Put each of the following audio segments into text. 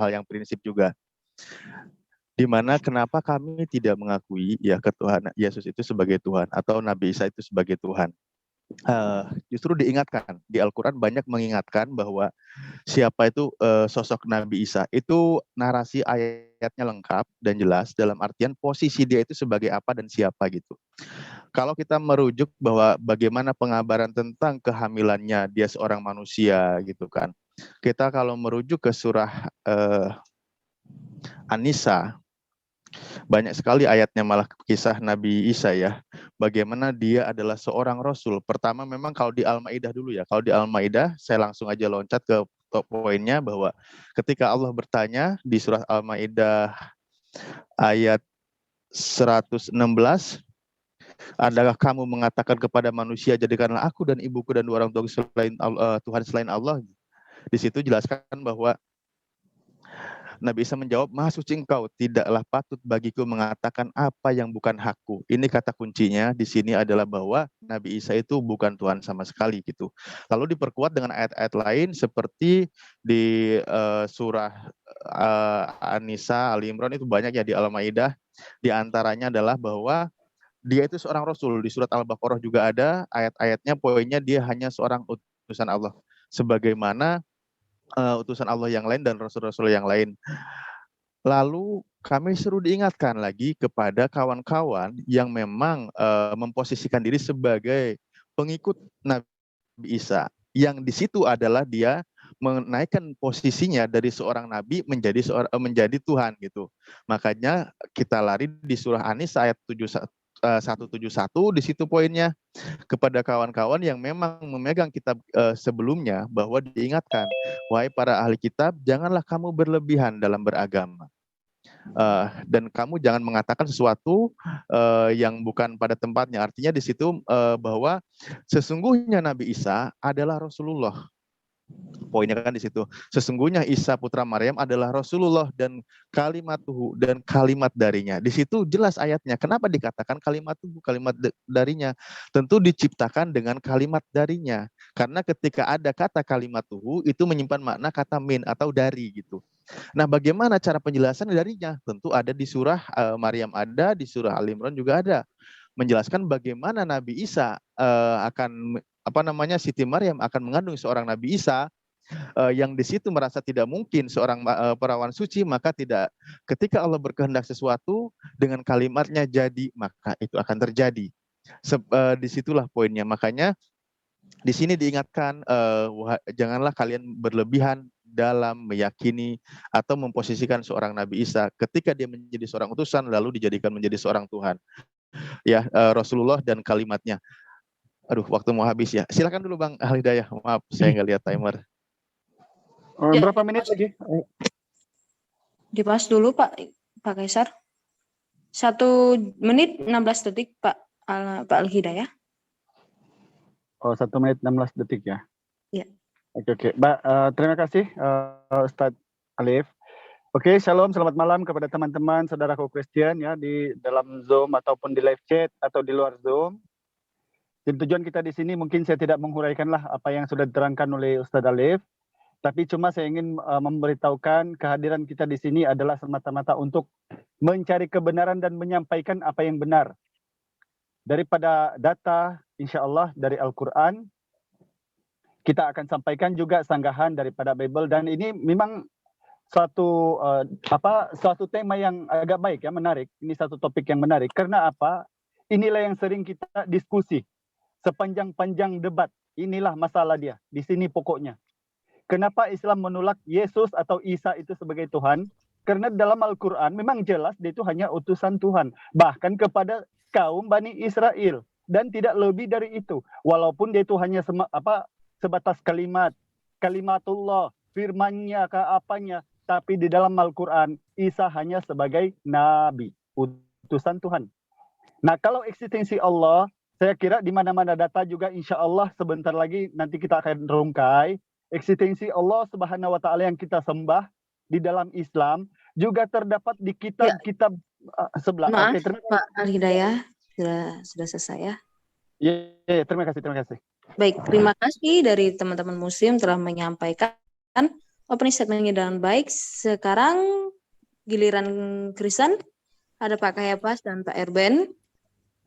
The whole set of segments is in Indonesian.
hal yang prinsip juga. Di mana kenapa kami tidak mengakui ya ketuhanan Yesus itu sebagai Tuhan atau Nabi Isa itu sebagai Tuhan. Justru diingatkan di Al-Quran banyak mengingatkan bahwa siapa itu sosok Nabi Isa itu narasi ayatnya lengkap dan jelas dalam artian posisi dia itu sebagai apa dan siapa gitu. Kalau kita merujuk bahwa bagaimana pengabaran tentang kehamilannya dia seorang manusia gitu kan, kita kalau merujuk ke surah An-Nisa, banyak sekali ayatnya malah kisah Nabi Isa ya. Bagaimana dia adalah seorang rasul. Pertama memang kalau di Al-Maidah dulu ya. Kalau di Al-Maidah saya langsung aja loncat ke top poinnya bahwa ketika Allah bertanya di surah Al-Maidah ayat 116, adakah kamu mengatakan kepada manusia jadikanlah aku dan ibuku dan dua orang tua selain Tuhan selain Allah? Di situ jelaskan bahwa Nabi Isa menjawab, Maha suci engkau, tidaklah patut bagiku mengatakan apa yang bukan hakku. Ini kata kuncinya di sini adalah bahwa Nabi Isa itu bukan Tuhan sama sekali gitu. Lalu diperkuat dengan ayat-ayat lain seperti di surah An-Nisa, Ali Imran itu banyak ya di Al-Maidah. Di antaranya adalah bahwa dia itu seorang Rasul. Di surat Al-Baqarah juga ada ayat-ayatnya, poinnya dia hanya seorang utusan Allah. Sebagaimana utusan Allah yang lain dan rasul-rasul yang lain. Lalu kami suruh diingatkan lagi kepada kawan-kawan yang memang memposisikan diri sebagai pengikut Nabi Isa. Yang di situ adalah dia menaikkan posisinya dari seorang nabi menjadi Tuhan gitu. Makanya kita lari di surah An-Nisa ayat 171 di situ poinnya kepada kawan-kawan yang memang memegang kitab sebelumnya bahwa diingatkan, wahai para ahli kitab, janganlah kamu berlebihan dalam beragama. Dan kamu jangan mengatakan sesuatu yang bukan pada tempatnya. Artinya di situ bahwa sesungguhnya Nabi Isa adalah Rasulullah. Poinnya kan di situ. Sesungguhnya Isa putra Maryam adalah Rasulullah dan kalimatuhu dan kalimat darinya. Di situ jelas ayatnya. Kenapa dikatakan kalimatuhu, kalimat darinya? Tentu diciptakan dengan kalimat darinya. Karena ketika ada kata kalimatuhu itu menyimpan makna kata min atau dari gitu. Nah, bagaimana cara penjelasan darinya? Tentu ada di surah Maryam ada, di surah Al Imran juga ada. Menjelaskan bagaimana Nabi Isa Siti Maryam akan mengandung seorang Nabi Isa yang di situ merasa tidak mungkin seorang perawan suci, maka tidak, ketika Allah berkehendak sesuatu dengan kalimatnya jadi, maka itu akan terjadi. Disitulah poinnya. Makanya di sini diingatkan janganlah kalian berlebihan dalam meyakini atau memposisikan seorang Nabi Isa ketika dia menjadi seorang utusan lalu dijadikan menjadi seorang Tuhan. Ya, Rasulullah dan kalimatnya. Aduh, waktu mau habis ya. Silakan dulu Bang Al-Hidayah. Maaf, saya nggak lihat timer. Berapa menit lagi? Dipas dulu Pak Kaisar. 1 menit 16 detik Pak Al-Hidayah. Oh, 1 menit 16 detik ya? Iya. Oke. Mbak, terima kasih Ustadz Alif. Oke, shalom, selamat malam kepada teman-teman, saudaraku Kristen ya di dalam Zoom ataupun di live chat atau di luar Zoom. Dan tujuan kita di sini mungkin saya tidak menguraikanlah apa yang sudah diterangkan oleh Ustadz Alif, tapi cuma saya ingin memberitahukan kehadiran kita di sini adalah semata-mata untuk mencari kebenaran dan menyampaikan apa yang benar. Daripada data, insya Allah dari Al-Quran, kita akan sampaikan juga sanggahan daripada Bible, dan ini memang suatu tema yang agak baik ya, menarik. Ini satu topik yang menarik. Karena apa? Inilah yang sering kita diskusi sepanjang-panjang debat. Inilah masalah dia. Di sini pokoknya. Kenapa Islam menolak Yesus atau Isa itu sebagai Tuhan? Karena dalam Al-Quran memang jelas dia itu hanya utusan Tuhan. Bahkan kepada kaum Bani Israel. Dan tidak lebih dari itu. Walaupun dia itu hanya sebatas kalimatullah, firmannya ke apanya. Tapi di dalam Al-Quran, Isa hanya sebagai Nabi, utusan Tuhan. Nah, kalau eksistensi Allah, saya kira di mana-mana data juga insya Allah sebentar lagi nanti kita akan rungkai. Eksistensi Allah Subhanahu wa Ta'ala yang kita sembah di dalam Islam juga terdapat di kitab-kitab sebelah. Maaf, Oke, terima kasih. Pak Al-Hidayah, sudah selesai ya. Ya, terima kasih. Baik, terima kasih dari teman-teman Muslim telah menyampaikan opening statementnya dengan baik. Sekarang giliran Kristen, ada Pak Kayafas dan Pak Erben.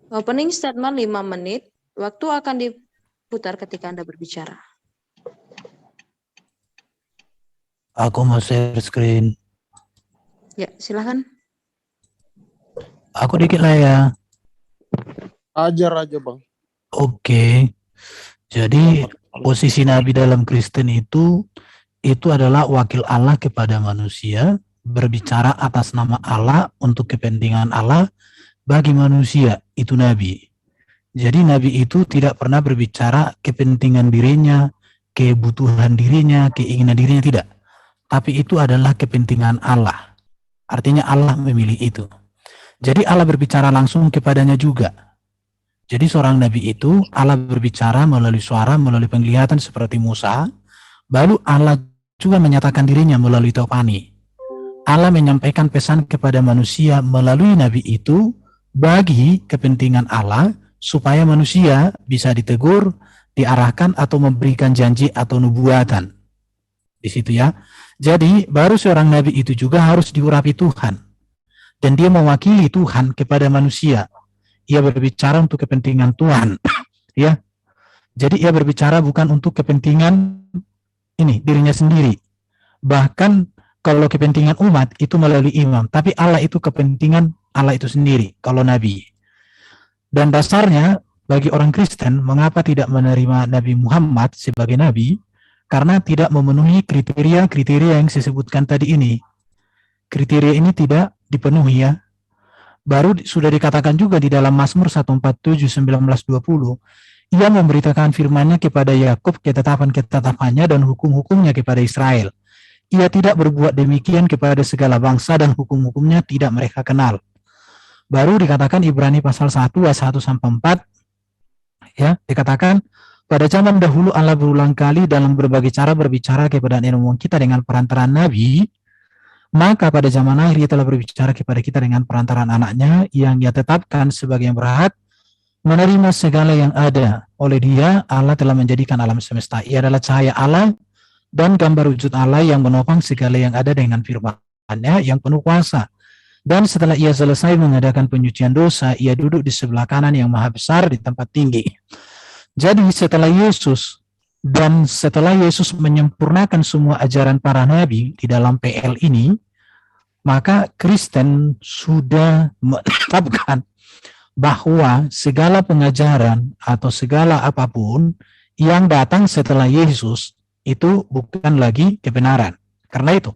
Opening statement 5 menit. Waktu akan diputar ketika Anda berbicara. Aku mau share screen. Ya, silakan. Aku dikit lah ya. Ajar aja bang. Oke. Jadi posisi Nabi dalam Kristen itu adalah wakil Allah kepada manusia, berbicara atas nama Allah untuk kepentingan Allah bagi manusia, itu Nabi. Jadi Nabi itu tidak pernah berbicara kepentingan dirinya, kebutuhan dirinya, keinginan dirinya, tidak. Tapi itu adalah kepentingan Allah. Artinya Allah memilih itu. Jadi Allah berbicara langsung kepadanya juga. Jadi seorang Nabi itu Allah berbicara melalui suara, melalui penglihatan seperti Musa. Lalu Allah juga menyatakan dirinya melalui Teofani. Allah menyampaikan pesan kepada manusia melalui Nabi itu bagi kepentingan Allah supaya manusia bisa ditegur, diarahkan atau memberikan janji atau nubuatan. Di situ ya. Jadi baru seorang Nabi itu juga harus diurapi Tuhan. Dan dia mewakili Tuhan kepada manusia. Ia berbicara untuk kepentingan Tuhan. Ya. Jadi ia berbicara bukan untuk kepentingan dirinya sendiri. Bahkan kalau kepentingan umat itu melalui imam, tapi Allah itu kepentingan Allah itu sendiri kalau Nabi. Dan dasarnya bagi orang Kristen mengapa tidak menerima Nabi Muhammad sebagai Nabi? Karena tidak memenuhi kriteria-kriteria yang saya sebutkan tadi ini. Kriteria ini tidak dipenuhi ya. Baru sudah dikatakan juga di dalam Mazmur 147, 19-20, ia memberitakan firman-Nya kepada Yakub ketetapan-ketetapannya dan hukum-hukumnya kepada Israel. Ia tidak berbuat demikian kepada segala bangsa dan hukum-hukumnya tidak mereka kenal. Baru dikatakan Ibrani pasal 1 ayat 1-4, ya, dikatakan pada zaman dahulu Allah berulang kali dalam berbagai cara berbicara kepada nenek moyang kita dengan perantaraan Nabi. Maka pada zaman akhir ia telah berbicara kepada kita dengan perantaraan anaknya yang ia tetapkan sebagai yang berhak menerima segala yang ada. Oleh dia, Allah telah menjadikan alam semesta. Ia adalah cahaya Allah dan gambar wujud Allah yang menopang segala yang ada dengan firman-Nya yang penuh kuasa. Dan setelah ia selesai mengadakan penyucian dosa, ia duduk di sebelah kanan yang maha besar di tempat tinggi. Jadi setelah Yesus menyempurnakan semua ajaran para nabi di dalam PL ini, maka Kristen sudah menetapkan bahwa segala pengajaran atau segala apapun yang datang setelah Yesus itu bukan lagi kebenaran. Karena itu.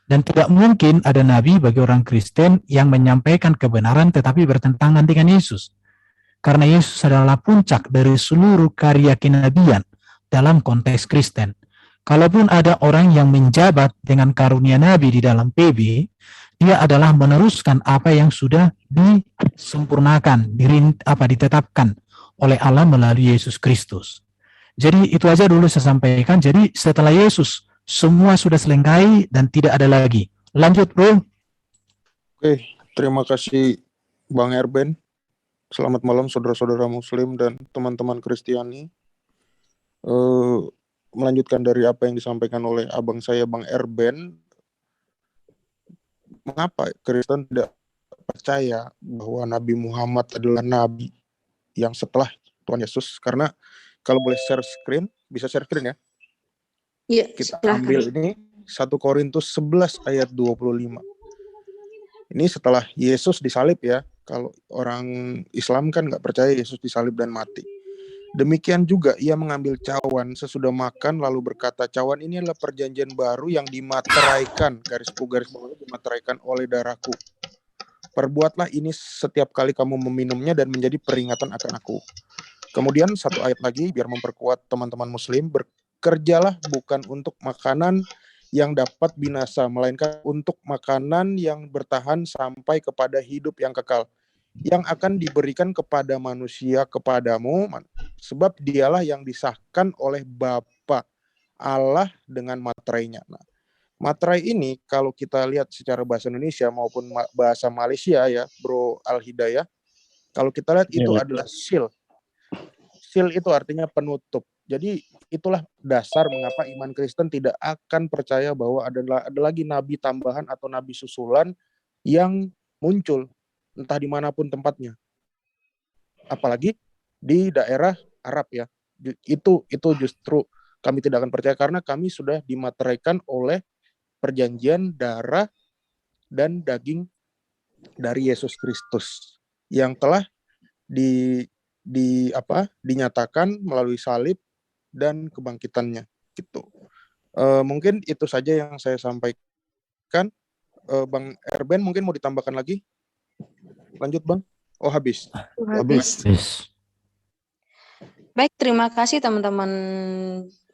Dan tidak mungkin ada nabi bagi orang Kristen yang menyampaikan kebenaran tetapi bertentangan dengan Yesus. Karena Yesus adalah puncak dari seluruh karya kenabian dalam konteks Kristen. Kalaupun ada orang yang menjabat dengan karunia nabi di dalam PB, dia adalah meneruskan apa yang sudah disempurnakan, ditetapkan oleh Allah melalui Yesus Kristus. Jadi itu aja dulu saya sampaikan. Jadi setelah Yesus, semua sudah selesai dan tidak ada lagi. Lanjut, bro. Oke, terima kasih Bang Erben. Selamat malam saudara-saudara Muslim dan teman-teman Kristiani. Melanjutkan dari apa yang disampaikan oleh abang saya, Bang Erben. Mengapa Kristen tidak percaya bahwa Nabi Muhammad adalah Nabi yang setelah Tuhan Yesus? Karena kalau boleh share screen, bisa share screen ya? Iya, Kita silakan. ambil ini 1 Korintus 11 ayat 25. Ini setelah Yesus disalib ya. Kalau orang Islam kan nggak percaya Yesus disalib dan mati. Demikian juga ia mengambil cawan sesudah makan lalu berkata, cawan ini adalah perjanjian baru yang dimateraikan, garis bawah dimateraikan oleh darahku. Perbuatlah ini setiap kali kamu meminumnya dan menjadi peringatan akan aku. Kemudian satu ayat lagi biar memperkuat teman-teman Muslim, bekerjalah bukan untuk makanan yang dapat binasa, melainkan untuk makanan yang bertahan sampai kepada hidup yang kekal, yang akan diberikan kepada manusia kepadamu, sebab dialah yang disahkan oleh Bapa Allah dengan materainya. Nah, materai ini kalau kita lihat secara bahasa Indonesia maupun bahasa Malaysia ya, Bro Al-Hidayah, kalau kita lihat itu adalah seal. Seal itu artinya penutup. Jadi itulah dasar mengapa iman Kristen tidak akan percaya bahwa ada lagi nabi tambahan atau nabi susulan yang muncul entah dimanapun tempatnya, apalagi di daerah Arab ya. Itu justru kami tidak akan percaya karena kami sudah dimateraikan oleh perjanjian darah dan daging dari Yesus Kristus yang telah dinyatakan melalui salib dan kebangkitannya gitu. Mungkin itu saja yang saya sampaikan. Bang Erben mungkin mau ditambahkan lagi? Lanjut Bang. Oh habis. Yes. Baik, terima kasih teman-teman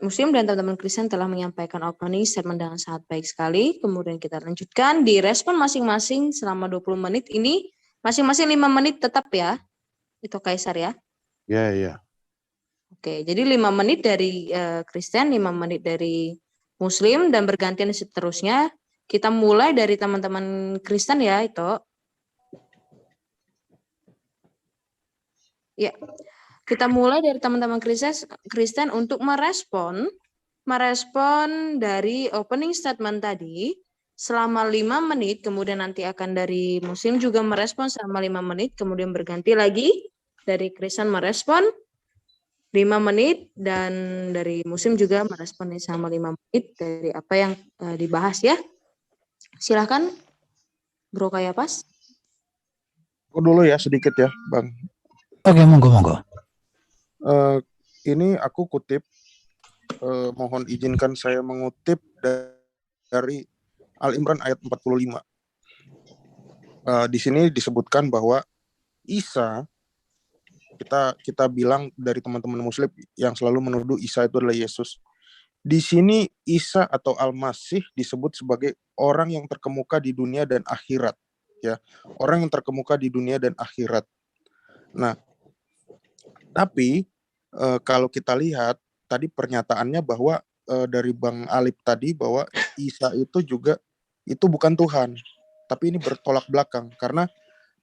Muslim dan teman-teman Kristen telah menyampaikan opening statement dengan sangat baik sekali. Kemudian kita lanjutkan di respon masing-masing selama 20 menit ini. Masing-masing 5 menit tetap ya. Itu Kaisar ya. Ya. Oke, jadi 5 menit dari Kristen, 5 menit dari Muslim, dan bergantian seterusnya. Kita mulai dari teman-teman Kristen ya, itu. Ya, kita mulai dari teman-teman Kristen untuk merespon dari opening statement tadi selama 5 menit, kemudian nanti akan dari Muslim juga merespon selama 5 menit, kemudian berganti lagi dari Kristen merespon 5 menit, dan dari Muslim juga merespon selama 5 menit dari apa yang dibahas ya. Silahkan, Bro Kayapas. Aku dulu ya sedikit ya, Bang. Oke, monggo. Ini aku kutip, mohon izinkan saya mengutip dari Al-Imran ayat 45. Di sini disebutkan bahwa Isa, kita bilang dari teman-teman Muslim yang selalu menuduh Isa itu adalah Yesus. Di sini Isa atau Al-Masih disebut sebagai orang yang terkemuka di dunia dan akhirat, ya. Orang yang terkemuka di dunia dan akhirat. Nah, tapi kalau kita lihat tadi pernyataannya bahwa dari Bang Alip tadi bahwa Isa itu bukan Tuhan, tapi ini bertolak belakang karena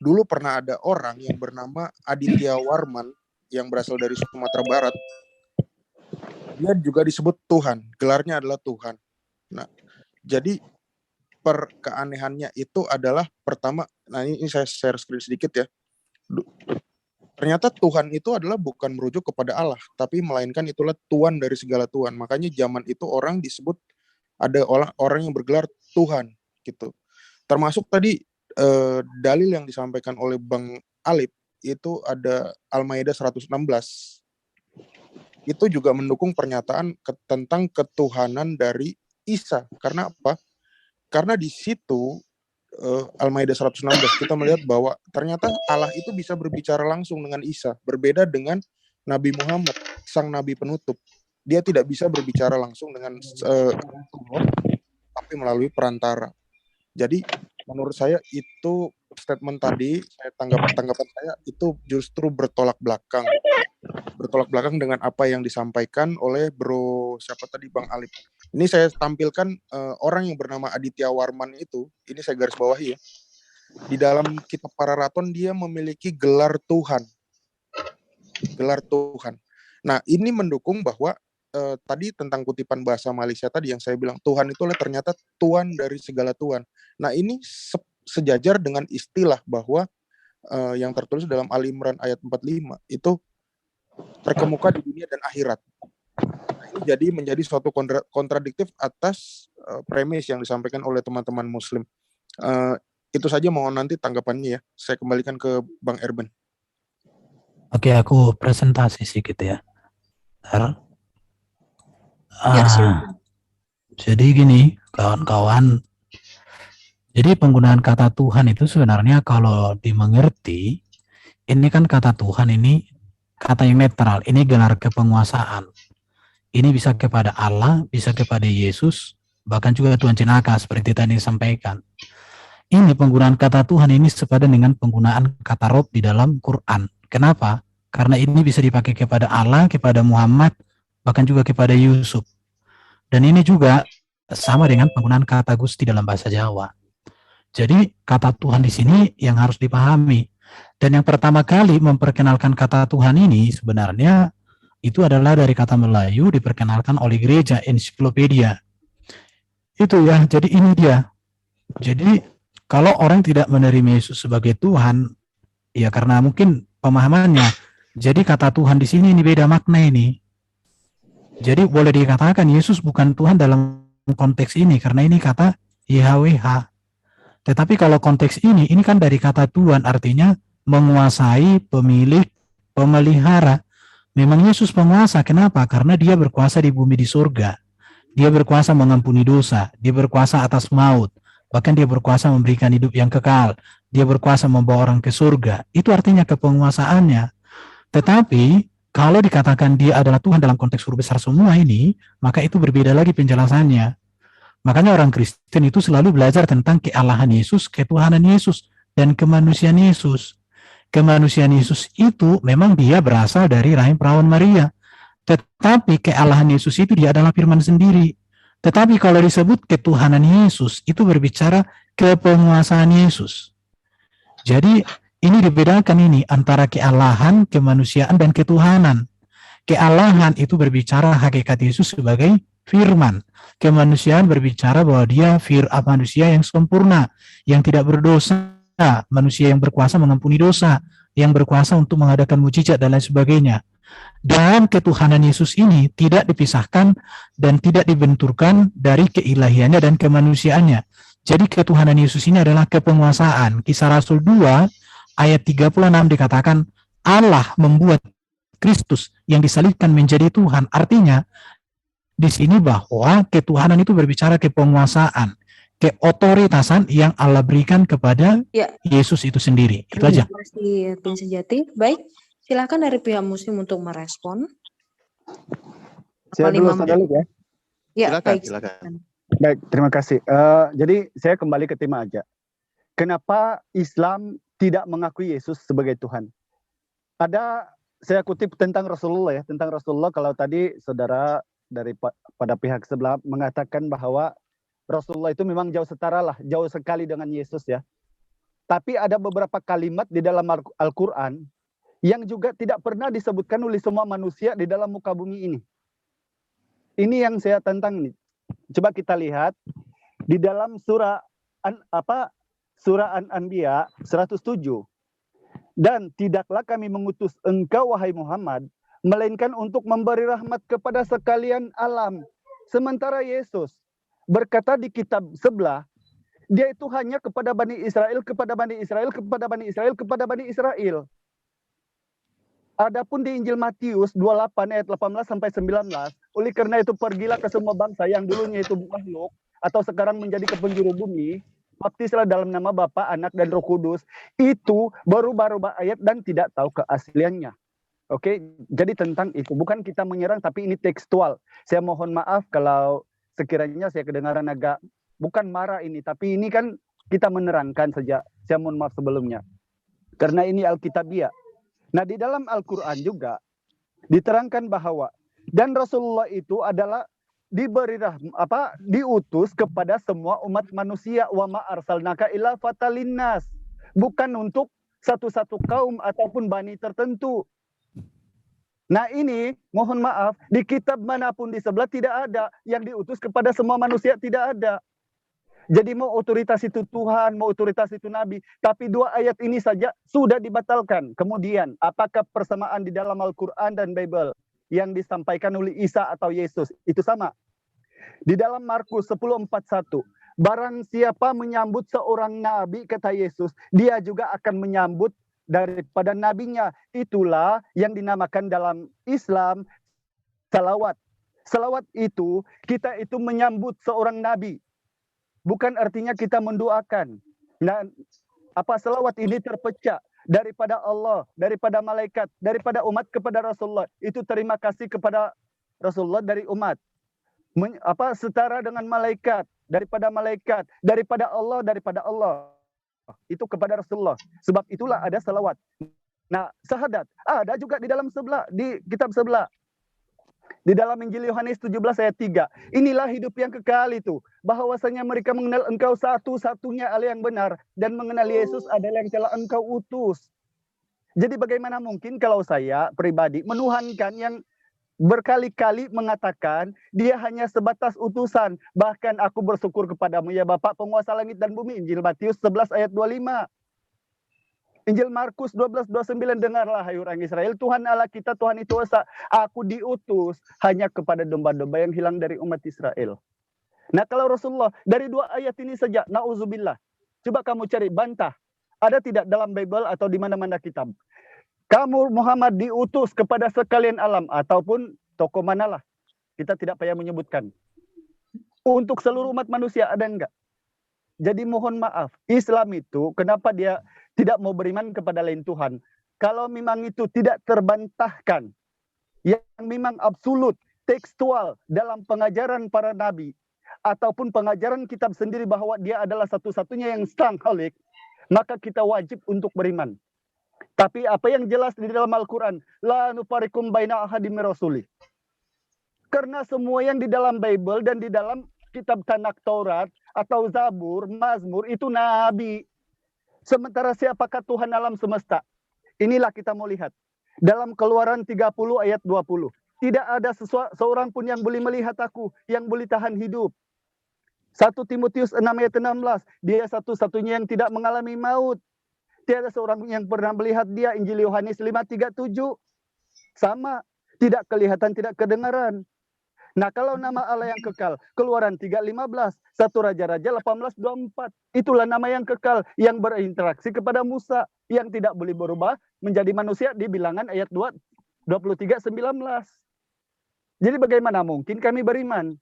dulu pernah ada orang yang bernama Aditya Warman yang berasal dari Sumatera Barat. Dia juga disebut Tuhan, gelarnya adalah Tuhan. Nah, jadi keanehannya itu adalah pertama, nah ini saya share screen sedikit ya. Ternyata Tuhan itu adalah bukan merujuk kepada Allah, tapi melainkan itulah Tuhan dari segala Tuhan. Makanya zaman itu orang disebut ada orang yang bergelar Tuhan gitu. Termasuk tadi dalil yang disampaikan oleh Bang Alip itu ada Al-Maidah 116. Itu juga mendukung pernyataan tentang ketuhanan dari Isa. Karena apa? Karena di situ Al-Maidah 116 kita melihat bahwa ternyata Allah itu bisa berbicara langsung dengan Isa, berbeda dengan Nabi Muhammad, sang nabi penutup. Dia tidak bisa berbicara langsung dengan tapi melalui perantara. Jadi menurut saya itu statement tadi, tanggapan saya itu justru bertolak belakang dengan apa yang disampaikan oleh Bro siapa tadi Bang Alip. Ini saya tampilkan orang yang bernama Aditya Warman itu, ini saya garis bawahi ya. Di dalam kitab Pararaton dia memiliki gelar Tuhan. Nah, ini mendukung bahwa tadi tentang kutipan bahasa Malaysia tadi yang saya bilang Tuhan itu ternyata Tuhan dari segala Tuhan. Nah, ini sejajar dengan istilah bahwa yang tertulis dalam Al-Imran ayat 45 itu terkemuka di dunia dan akhirat. Nah, ini jadi menjadi suatu kontradiktif atas premis yang disampaikan oleh teman-teman Muslim. Itu saja, mohon nanti tanggapannya ya. Saya kembalikan ke Bang Erben. Oke, aku presentasi sedikit ya. Jadi gini, kawan-kawan. Jadi penggunaan kata Tuhan itu sebenarnya kalau dimengerti, ini kan kata Tuhan ini kata yang netral, ini gelar kepenguasaan. Ini bisa kepada Allah, bisa kepada Yesus, bahkan juga Tuhan Jenaka seperti tadi disampaikan. Ini penggunaan kata Tuhan ini sepadan dengan penggunaan kata Rob di dalam Quran. Kenapa? Karena ini bisa dipakai kepada Allah, kepada Muhammad, bahkan juga kepada Yusuf. Dan ini juga sama dengan penggunaan kata Gusti dalam bahasa Jawa. Jadi kata Tuhan di sini yang harus dipahami. Dan yang pertama kali memperkenalkan kata Tuhan ini sebenarnya itu adalah dari kata Melayu diperkenalkan oleh gereja, ensiklopedia. Itu ya, jadi ini dia. Jadi kalau orang tidak menerima Yesus sebagai Tuhan, ya karena mungkin pemahamannya. Jadi kata Tuhan di sini ini beda makna ini. Jadi boleh dikatakan Yesus bukan Tuhan dalam konteks ini karena ini kata YHWH. Tetapi kalau konteks ini kan dari kata Tuhan, artinya menguasai, pemilik, pemelihara. Memang Yesus penguasa, kenapa? Karena dia berkuasa di bumi, di surga. Dia berkuasa mengampuni dosa, dia berkuasa atas maut, bahkan dia berkuasa memberikan hidup yang kekal, dia berkuasa membawa orang ke surga. Itu artinya kepenguasaannya. Tetapi kalau dikatakan dia adalah Tuhan dalam konteks huruf besar semua ini, maka itu berbeda lagi penjelasannya. Makanya orang Kristen itu selalu belajar tentang kealahan Yesus, ketuhanan Yesus, dan kemanusiaan Yesus. Kemanusiaan Yesus itu memang dia berasal dari rahim perawan Maria. Tetapi kealahan Yesus itu dia adalah firman sendiri. Tetapi kalau disebut ketuhanan Yesus, itu berbicara kepenguasaan Yesus. Jadi ini dibedakan ini antara kealahan, kemanusiaan, dan ketuhanan. Kealahan itu berbicara hakikat Yesus sebagai firman. Kemanusiaan berbicara bahwa dia manusia yang sempurna, yang tidak berdosa, manusia yang berkuasa mengampuni dosa, yang berkuasa untuk mengadakan mujizat dan lain sebagainya. Dan ketuhanan Yesus ini tidak dipisahkan dan tidak dibenturkan dari keilahiannya dan kemanusiaannya. Jadi ketuhanan Yesus ini adalah kepenguasaan. Kisah Rasul 2 ayat 36 dikatakan Allah membuat Kristus yang disalibkan menjadi Tuhan. Artinya di sini bahwa ketuhanan itu berbicara kepenguasaan, keotoritasan yang Allah berikan kepada Yesus itu sendiri. Itu aja. Terima kasih, Tim Sejati. Baik, silakan dari pihak Muslim untuk merespon. Saya dulu, Saudara ya. Ya, Silakan, baik. silakan. Baik, terima kasih. Jadi saya kembali ke tema aja. Kenapa Islam tidak mengakui Yesus sebagai Tuhan? Saya kutip tentang Rasulullah ya, tentang Rasulullah. Kalau tadi saudara dari pada pihak sebelah mengatakan bahwa Rasulullah itu memang jauh setara lah, jauh sekali dengan Yesus ya. Tapi ada beberapa kalimat di dalam Al-Quran yang juga tidak pernah disebutkan oleh semua manusia di dalam muka bumi ini. Ini yang saya tantang nih. Coba kita lihat di dalam surah An-Anbiya 107. Dan tidaklah kami mengutus engkau wahai Muhammad melainkan untuk memberi rahmat kepada sekalian alam. Sementara Yesus berkata di kitab sebelah, dia itu hanya kepada Bani Israel, kepada Bani Israel, kepada Bani Israel, kepada Bani Israel. Adapun di Injil Matius 28 ayat 18 sampai 19, oleh karena itu pergilah ke semua bangsa yang dulunya itu makhluk atau sekarang menjadi ke penjuru bumi, baptislah dalam nama Bapa, Anak, dan Roh Kudus. Itu berubah-ubah ayat dan tidak tahu keasliannya. Oke, jadi tentang itu. Bukan kita menyerang, tapi ini tekstual. Saya mohon maaf kalau sekiranya saya kedengaran agak, bukan marah ini, tapi ini kan kita menerangkan saja. Saya mohon maaf sebelumnya. Karena ini Alkitabiah. Nah, di dalam Al-Quran juga diterangkan bahwa, dan Rasulullah itu adalah diutus kepada semua umat manusia. Wa ma arsalnaka illa fatalinnas. Bukan untuk satu-satu kaum ataupun bani tertentu. Nah ini, mohon maaf, di kitab manapun di sebelah tidak ada yang diutus kepada semua manusia, tidak ada. Jadi mau otoritas itu Tuhan, mau otoritas itu Nabi, tapi 2 ayat ini saja sudah dibatalkan. Kemudian, apakah persamaan di dalam Al-Quran dan Bible yang disampaikan oleh Isa atau Yesus? Itu sama. Di dalam Markus 10:41, barang siapa menyambut seorang Nabi, kata Yesus, dia juga akan menyambut daripada nabinya. Itulah yang dinamakan dalam Islam salawat. Salawat itu kita itu menyambut seorang nabi. Bukan artinya kita mendoakan. Nah, salawat ini terpecah daripada Allah, daripada malaikat, daripada umat kepada Rasulullah. Itu terima kasih kepada Rasulullah dari umat. Setara dengan malaikat, daripada Allah, daripada Allah. Itu kepada Rasulullah. Sebab itulah ada salawat. Nah, syahadat ada juga di dalam sebelah, di kitab sebelah. Di dalam Injil Yohanes 17 ayat 3. Inilah hidup yang kekal itu. Bahwasanya mereka mengenal engkau satu-satunya Allah yang benar. Dan mengenal Yesus adalah yang telah engkau utus. Jadi bagaimana mungkin kalau saya pribadi menuhankan yang berkali-kali mengatakan dia hanya sebatas utusan. Bahkan aku bersyukur kepadamu ya Bapak penguasa langit dan bumi. Injil Matius 11 ayat 25. Injil Markus 12:29, dengarlah hai orang Israel, Tuhan Allah kita, Tuhan itu esa. Aku diutus hanya kepada domba-domba yang hilang dari umat Israel. Nah kalau Rasulullah, dari 2 ayat ini saja, na'udzubillah. Coba kamu cari, bantah. Ada tidak dalam Bible atau di mana-mana kitab? Kamu Muhammad diutus kepada sekalian alam, ataupun tokoh manalah. Kita tidak payah menyebutkan. Untuk seluruh umat manusia, ada enggak? Jadi mohon maaf, Islam itu kenapa dia tidak mau beriman kepada lain Tuhan? Kalau memang itu tidak terbantahkan, yang memang absolut, tekstual dalam pengajaran para nabi, ataupun pengajaran kitab sendiri bahwa dia adalah satu-satunya yang sang khalik, maka kita wajib untuk beriman. Tapi apa yang jelas di dalam Al-Quran, la nufarikum baina ahadim rasuli. Karena semua yang di dalam Bible dan di dalam kitab Tanakh Taurat atau Zabur, Mazmur itu nabi. Sementara siapakah Tuhan alam semesta? Inilah kita mau lihat. Dalam Keluaran 30 ayat 20. Tidak ada seorang pun yang boleh melihat aku, yang boleh tahan hidup. 1 Timotius 6 ayat 16. Dia satu-satunya yang tidak mengalami maut. Tiada seorang yang pernah melihat dia. Injil Yohanes 5:37. Sama. Tidak kelihatan, tidak kedengaran. Nah kalau nama Allah yang kekal, Keluaran 3:15, 1 Raja-Raja 18:24. Itulah nama yang kekal, yang berinteraksi kepada Musa, yang tidak boleh berubah menjadi manusia di Bilangan ayat 23:19. Jadi bagaimana mungkin kami beriman?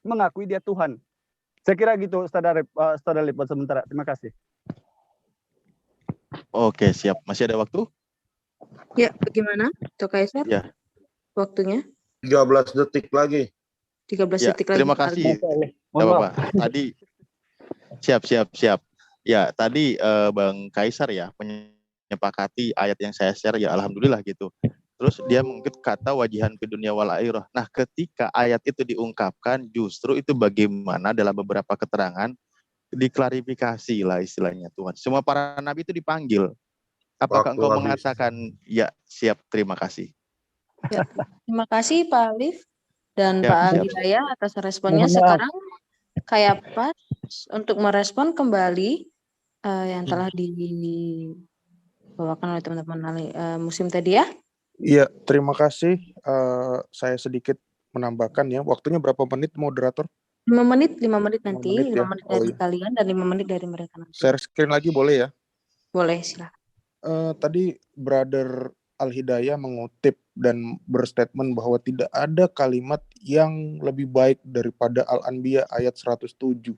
Mengakui dia Tuhan. Saya kira gitu, Saudara Lipot sementara. Terima kasih. Oke, siap. Masih ada waktu? Ya, bagaimana? Tok Kaisar? Ya. Waktunya 13 detik lagi. 13 Ya, detik lagi. terima kasih. Mohon maaf. Bapak. Tadi siap. Ya, tadi Bang Kaisar ya menyepakati ayat yang saya share ya alhamdulillah gitu. Terus dia mengungkit kata wajihan fi dunya wal akhirah. Nah, ketika ayat itu diungkapkan justru itu bagaimana dalam beberapa keterangan diklarifikasi lah istilahnya Tuhan. Semua para nabi itu dipanggil. Apakah Waktu engkau habis. mengatakan ya siap, terima kasih. Ya, terima kasih Pak Alif dan Siap, Pak siap. Hidayah atas responnya. Mohon maaf. Sekarang kayak pas untuk merespon kembali yang telah dibawakan oleh teman-teman musim tadi ya. Iya, terima kasih. Saya sedikit menambahkan ya. Waktunya berapa menit, moderator? 5 menit nanti, 5 menit 5 ya? menit Oh dari iya. kalian dan 5 menit dari mereka nanti. Share screen lagi boleh ya? Boleh, silakan. Tadi Brother Al-Hidayah mengutip dan berstatement bahwa tidak ada kalimat yang lebih baik daripada Al-Anbiya ayat 107.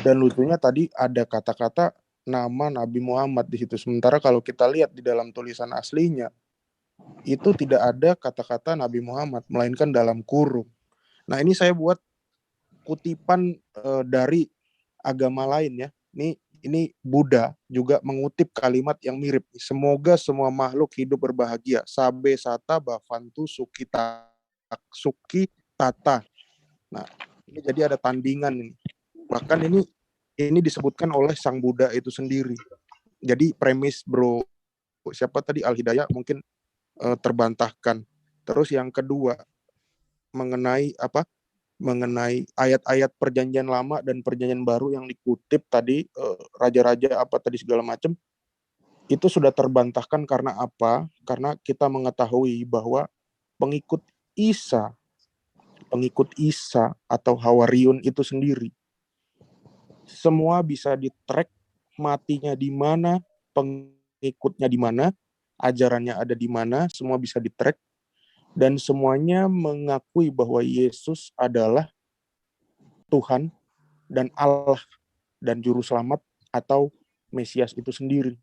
Dan lucunya tadi ada kata-kata nama Nabi Muhammad di situ. Sementara kalau kita lihat di dalam tulisan aslinya, itu tidak ada kata-kata Nabi Muhammad, melainkan dalam kurung. Nah ini saya buat kutipan dari agama lain ya. Ini Buddha juga mengutip kalimat yang mirip. Semoga semua makhluk hidup berbahagia. Sabe sata bavantu suki tata. Nah, ini jadi ada tandingan ini. Bahkan ini disebutkan oleh sang Buddha itu sendiri. Jadi premis bro, siapa tadi Al-Hidayah mungkin terbantahkan. Terus yang kedua mengenai ayat-ayat perjanjian lama dan perjanjian baru yang dikutip tadi raja-raja apa tadi segala macam itu sudah terbantahkan karena apa? Karena kita mengetahui bahwa pengikut Isa atau Hawariun itu sendiri semua bisa di-track matinya di mana, pengikutnya di mana, ajarannya ada di mana, semua bisa di-track. Dan semuanya mengakui bahwa Yesus adalah Tuhan dan Allah dan Juru Selamat atau Mesias itu sendiri.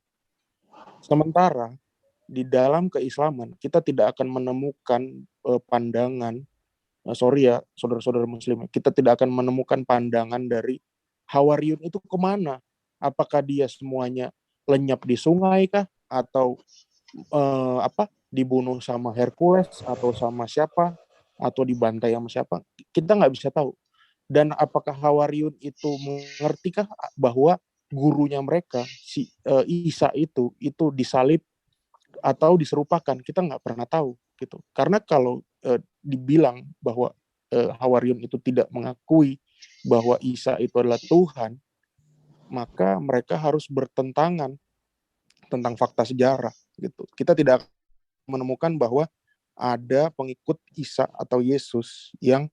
Sementara di dalam keislaman kita tidak akan menemukan pandangan, saudara-saudara muslim, kita tidak akan menemukan pandangan dari Hawariun itu kemana? Apakah dia semuanya lenyap di sungai kah? Atau dibunuh sama Hercules atau sama siapa, atau dibantai sama siapa, kita nggak bisa tahu. Dan apakah Hawariun itu mengertikah bahwa gurunya mereka si Isa itu disalib atau diserupakan, kita nggak pernah tahu. gitu. Karena kalau dibilang bahwa Hawariun itu tidak mengakui bahwa Isa itu adalah Tuhan, maka mereka harus bertentangan tentang fakta sejarah gitu. Kita tidak menemukan bahwa ada pengikut Isa atau Yesus yang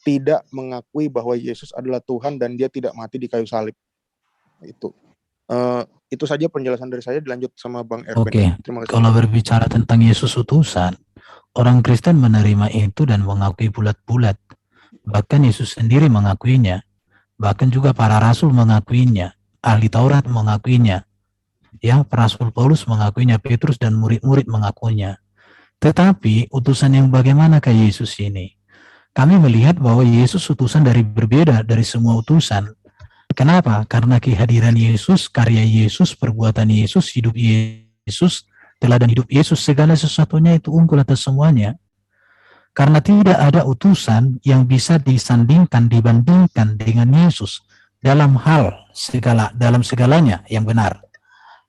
tidak mengakui bahwa Yesus adalah Tuhan dan dia tidak mati di kayu salib. Itu saja penjelasan dari saya, dilanjut sama Bang Erben. Oke, Terima kasih. kalau berbicara tentang Yesus utusan, orang Kristen menerima itu dan mengakui bulat-bulat. Bahkan Yesus sendiri mengakuinya. Bahkan juga para rasul mengakuinya. Ahli Taurat mengakuinya. Ya, Rasul Paulus mengakuinya, Petrus dan murid-murid mengakuinya. Tetapi utusan yang bagaimana kayak Yesus ini? Kami melihat bahwa Yesus utusan berbeda dari semua utusan. Kenapa? Karena kehadiran Yesus, karya Yesus, perbuatan Yesus, hidup Yesus, teladan hidup Yesus, segala sesuatunya itu unggul atas semuanya. Karena tidak ada utusan yang bisa dibandingkan dengan Yesus dalam segalanya yang benar.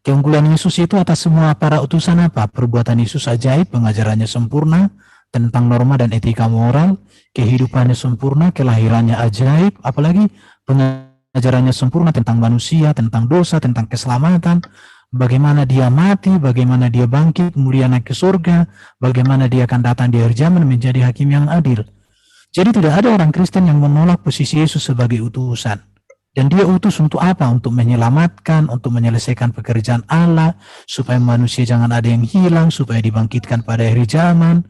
Keunggulan Yesus itu atas semua para utusan apa? Perbuatan Yesus ajaib, pengajarannya sempurna, tentang norma dan etika moral, kehidupannya sempurna, kelahirannya ajaib, apalagi pengajarannya sempurna tentang manusia, tentang dosa, tentang keselamatan, bagaimana dia mati, bagaimana dia bangkit, kemudian naik ke surga, bagaimana dia akan datang di akhir zaman menjadi hakim yang adil. Jadi tidak ada orang Kristen yang menolak posisi Yesus sebagai utusan. Dan dia utus untuk apa? Untuk menyelamatkan, untuk menyelesaikan pekerjaan Allah, supaya manusia jangan ada yang hilang, supaya dibangkitkan pada akhir zaman.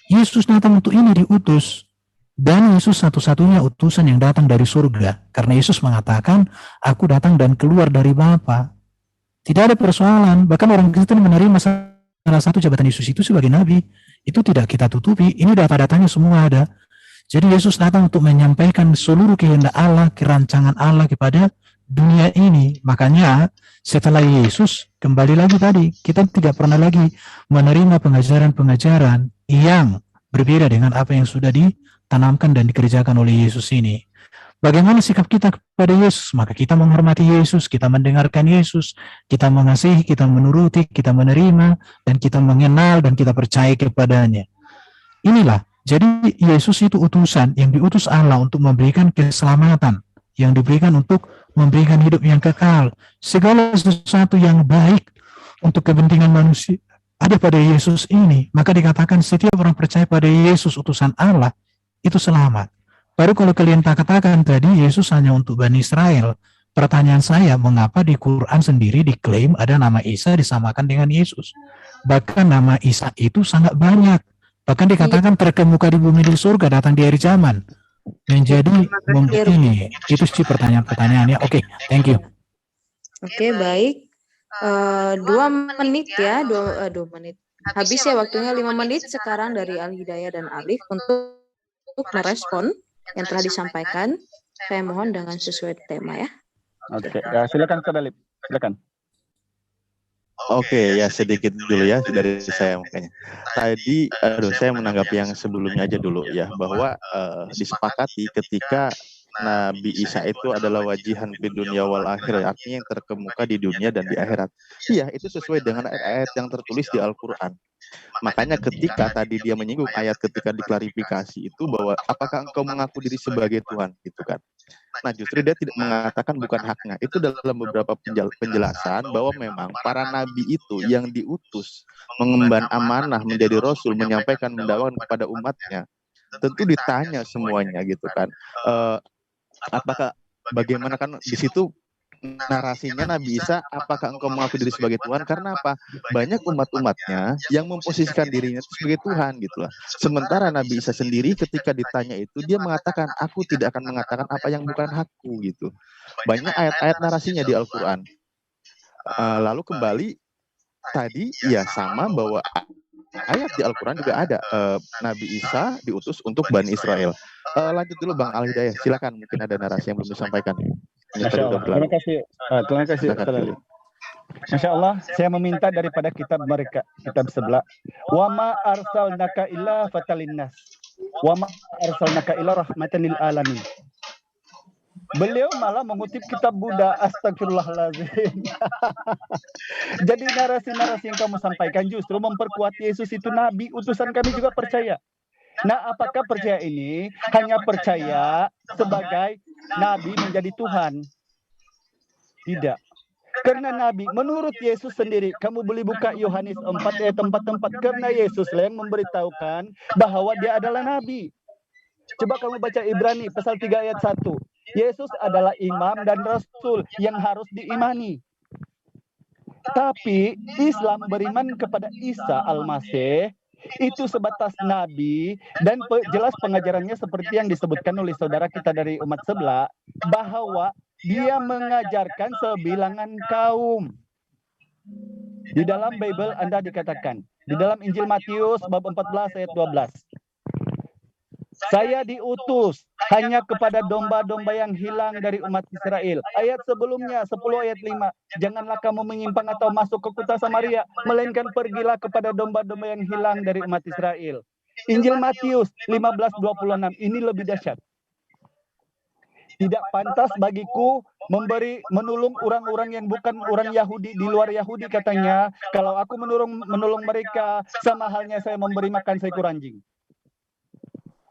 Yesus datang untuk ini, diutus. Dan Yesus satu-satunya utusan yang datang dari surga. Karena Yesus mengatakan, aku datang dan keluar dari Bapa. Tidak ada persoalan. Bahkan orang Kristen menerima salah satu jabatan Yesus itu sebagai nabi. Itu tidak kita tutupi. Ini data-datanya semua ada. Jadi Yesus datang untuk menyampaikan seluruh kehendak Allah, kerancangan Allah kepada dunia ini. Makanya setelah Yesus kembali lagi tadi, kita tidak pernah lagi menerima pengajaran-pengajaran yang berbeda dengan apa yang sudah ditanamkan dan dikerjakan oleh Yesus ini. Bagaimana sikap kita kepada Yesus? Maka kita menghormati Yesus, kita mendengarkan Yesus, kita mengasihi, kita menuruti, kita menerima, dan kita mengenal dan kita percaya kepadanya. Inilah. Jadi Yesus itu utusan yang diutus Allah untuk memberikan keselamatan, yang diberikan untuk memberikan hidup yang kekal. Segala sesuatu yang baik untuk kepentingan manusia ada pada Yesus ini. Maka dikatakan setiap orang percaya pada Yesus utusan Allah itu selamat. Baru kalau kalian katakan tadi Yesus hanya untuk Bani Israel. Pertanyaan saya, mengapa di Quran sendiri diklaim ada nama Isa disamakan dengan Yesus? Bahkan nama Isa itu sangat banyak. Bahkan dikatakan terkemuka di bumi di surga datang di akhir zaman menjadi ini. Itu sih pertanyaan-pertanyaannya. Oke, thank you. Oke, baik. 2 menit ya, 2 menit. Habis ya waktunya 5 menit sekarang dari Al-Hidayah dan Alif untuk merespon yang telah disampaikan. Saya mohon dengan sesuai tema ya. Oke, ya silakan Ustaz Alif. Silakan. Oke, ya sedikit dulu ya dari saya makanya. Tadi, saya menanggapi yang sebelumnya aja dulu ya, bahwa disepakati ketika Nabi Isa itu adalah wajihan di dunia wal akhir, artinya yang terkemuka di dunia dan di akhirat. Iya, itu sesuai dengan ayat-ayat yang tertulis di Al-Quran. Makanya ketika tadi dia menyinggung ayat ketika diklarifikasi itu bahwa apakah engkau mengaku diri sebagai Tuhan, gitu kan. Nah justru dia tidak mengatakan bukan haknya. Itu dalam beberapa penjelasan bahwa memang para nabi itu yang diutus mengemban amanah menjadi rasul, menyampaikan mendakwahkan kepada umatnya, tentu ditanya semuanya gitu kan. Apakah bagaimana kan di situ narasinya Nabi Isa, apakah engkau mengaku diri sebagai Tuhan? Karena apa? Banyak umat-umatnya yang memposisikan dirinya sebagai Tuhan gitu lah. Sementara Nabi Isa sendiri ketika ditanya itu dia mengatakan, aku tidak akan mengatakan apa yang bukan hakku gitu. Banyak ayat-ayat narasinya di Al-Quran. Lalu kembali tadi ya sama bahwa ayat di Al-Quran juga ada Nabi Isa diutus untuk Bani Israel. Lanjut dulu Bang Al-Hidayah, silakan, mungkin ada narasi yang belum disampaikan. Masya Allah. Terima kasih Ustaz Ali. Masya Allah, saya meminta daripada kitab mereka, kitab sebelah. Wa ma arsalnaka illa fatalinnas. Wa ma arsalnaka illa rahmatan lil alamin. Beliau malah mengutip kitab Buddha. Astagfirullahaladzim. Jadi narasi-narasi yang kamu sampaikan justru memperkuat Yesus itu nabi, utusan kami juga percaya. Nah, apakah percaya ini hanya percaya sebagai nabi menjadi Tuhan? Tidak. Karena nabi, menurut Yesus sendiri, kamu boleh buka Yohanes 4 ayat 44, karena Yesus yang memberitahukan bahwa dia adalah nabi. Coba kamu baca Ibrani pasal 3 ayat 1. Yesus adalah imam dan rasul yang harus diimani. Tapi Islam beriman kepada Isa Al-Masih itu sebatas nabi, dan jelas pengajarannya seperti yang disebutkan oleh saudara kita dari umat sebelah, bahwa dia mengajarkan sebilangan kaum. Di dalam Bible Anda dikatakan, di dalam Injil Matius bab 14 ayat 12. Saya diutus hanya kepada domba-domba yang hilang dari umat Israel. Ayat sebelumnya, 10 ayat 5. Janganlah kamu menyimpang atau masuk ke kota Samaria, melainkan pergilah kepada domba-domba yang hilang dari umat Israel. Injil Matius 15:26. Ini lebih dahsyat. Tidak pantas bagiku menolong orang-orang yang bukan orang Yahudi, di luar Yahudi katanya. Kalau aku menolong mereka, sama halnya saya memberi makan seekor anjing.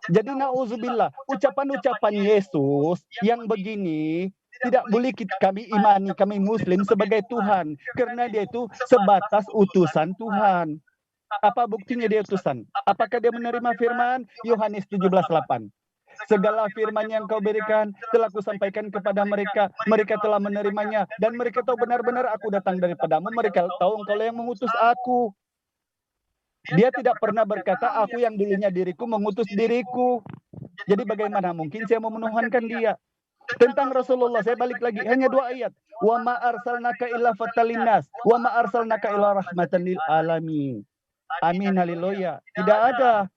Jadi na'udzubillah, ucapan-ucapan Yesus yang begini tidak boleh kami imani, kami Muslim sebagai Tuhan. Karena dia itu sebatas utusan Tuhan. Apa buktinya dia utusan? Apakah dia menerima firman? Yohanes 17:8. Segala firman yang kau berikan telah kusampaikan kepada mereka. Mereka telah menerimanya. Dan mereka tahu benar-benar aku datang daripadamu. Mereka tahu engkau yang mengutus aku. Dia tidak pernah berkata, aku yang dulunya diriku mengutus diriku. Jadi bagaimana mungkin saya mau menuhankan dia? Tentang Rasulullah, saya balik lagi. Hanya 2 ayat. Wa ma arsalnaka illa fatalinas. Wa ma arsalnaka illa rahmatan lil alamin. Amin, haleluya. Tidak ada.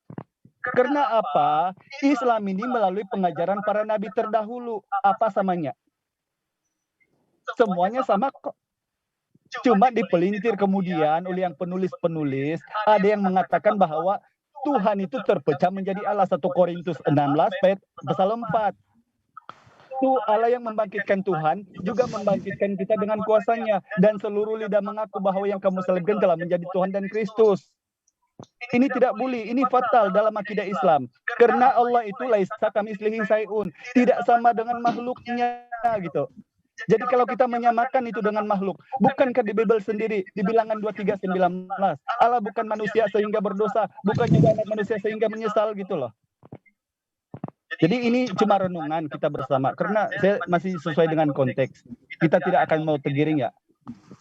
Karena apa? Islam ini melalui pengajaran para nabi terdahulu. Apa samanya? Semuanya sama kok. Cuma dipelintir kemudian oleh yang penulis-penulis, ada yang mengatakan bahwa Tuhan itu terpecah menjadi Allah. 1 Korintus 16 pasal 4. Itu Allah yang membangkitkan Tuhan, juga membangkitkan kita dengan kuasanya. Dan seluruh lidah mengaku bahwa yang kamu salibkan telah menjadi Tuhan dan Kristus. Ini tidak boleh, ini fatal dalam akidah Islam. Karena Allah itu laisa kamitslihi syai'un, tidak sama dengan makhluknya gitu. Jadi kalau kita menyamakan itu dengan makhluk, bukankah di Bible sendiri di Bilangan 23:19 Allah bukan manusia sehingga berdosa, bukan juga anak manusia sehingga menyesal gitu loh. Jadi ini cuma renungan kita bersama, karena saya masih sesuai dengan konteks. Kita tidak akan mau tergiring ya.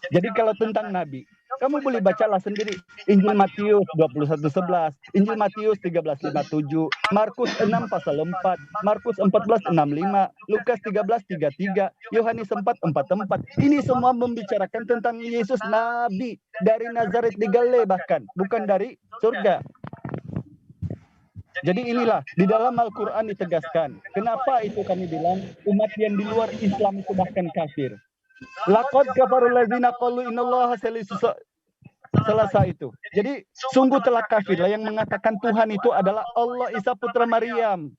Jadi kalau tentang Nabi, kamu boleh bacalah sendiri. Injil Matius 21:11, Injil Matius 13:57, Markus 6 pasal 4, Markus 14:65, Lukas 13:33, Yohanes 4:44. Ini semua membicarakan tentang Yesus Nabi dari Nazaret di Galilea, bahkan bukan dari surga. Jadi inilah di dalam Al-Quran ditegaskan. Kenapa itu kami bilang umat yang di luar Islam itu bahkan kafir. Laqad kafarul ladzina qalu innallaha salisu salasa itu. Jadi sungguh telah kafirlah yang mengatakan Tuhan itu adalah Allah Isa putra Maryam.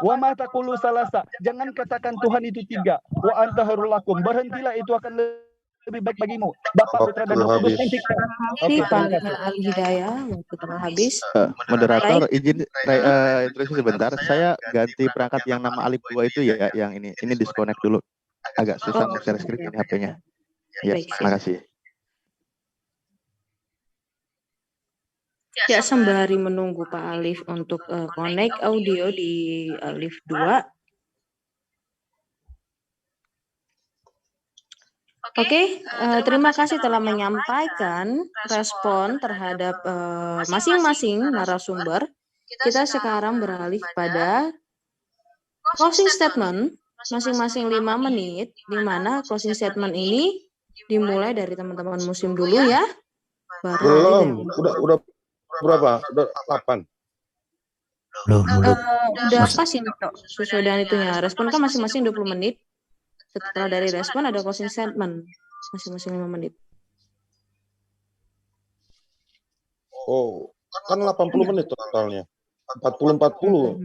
Wa ma taqulu salasa. Jangan katakan Tuhan itu 3. Wa anta khairul lakum. Berhentilah, itu akan lebih baik bagimu. Bapa, Putra dan Roh Kudus. Oke, Pak Al-Hidayah, waktu telah habis. Moderator, izin interupsi sebentar. Saya ganti perangkat yang nama Alif 2 itu ya, yang ini. Ini disconnect dulu. Agak susah mau share screen ini HP-nya. Ya, Baik, terima kasih. Ya, sembari menunggu Pak Alif untuk connect audio di Alif 2. Oke, terima kasih telah menyampaikan respon terhadap masing-masing narasumber. Kita sekarang beralih pada closing statement masing-masing 5 menit, di mana closing statement ini dimulai dari teman-teman Muslim dulu ya. Belum, udah berapa? Udah 8. Udah pas ini Tok, sesuai dengan itunya. Respon kan masing-masing 20 menit. Setelah dari respon ada closing statement masing-masing 5 menit. Oh, kan 80 menit totalnya. 40-40.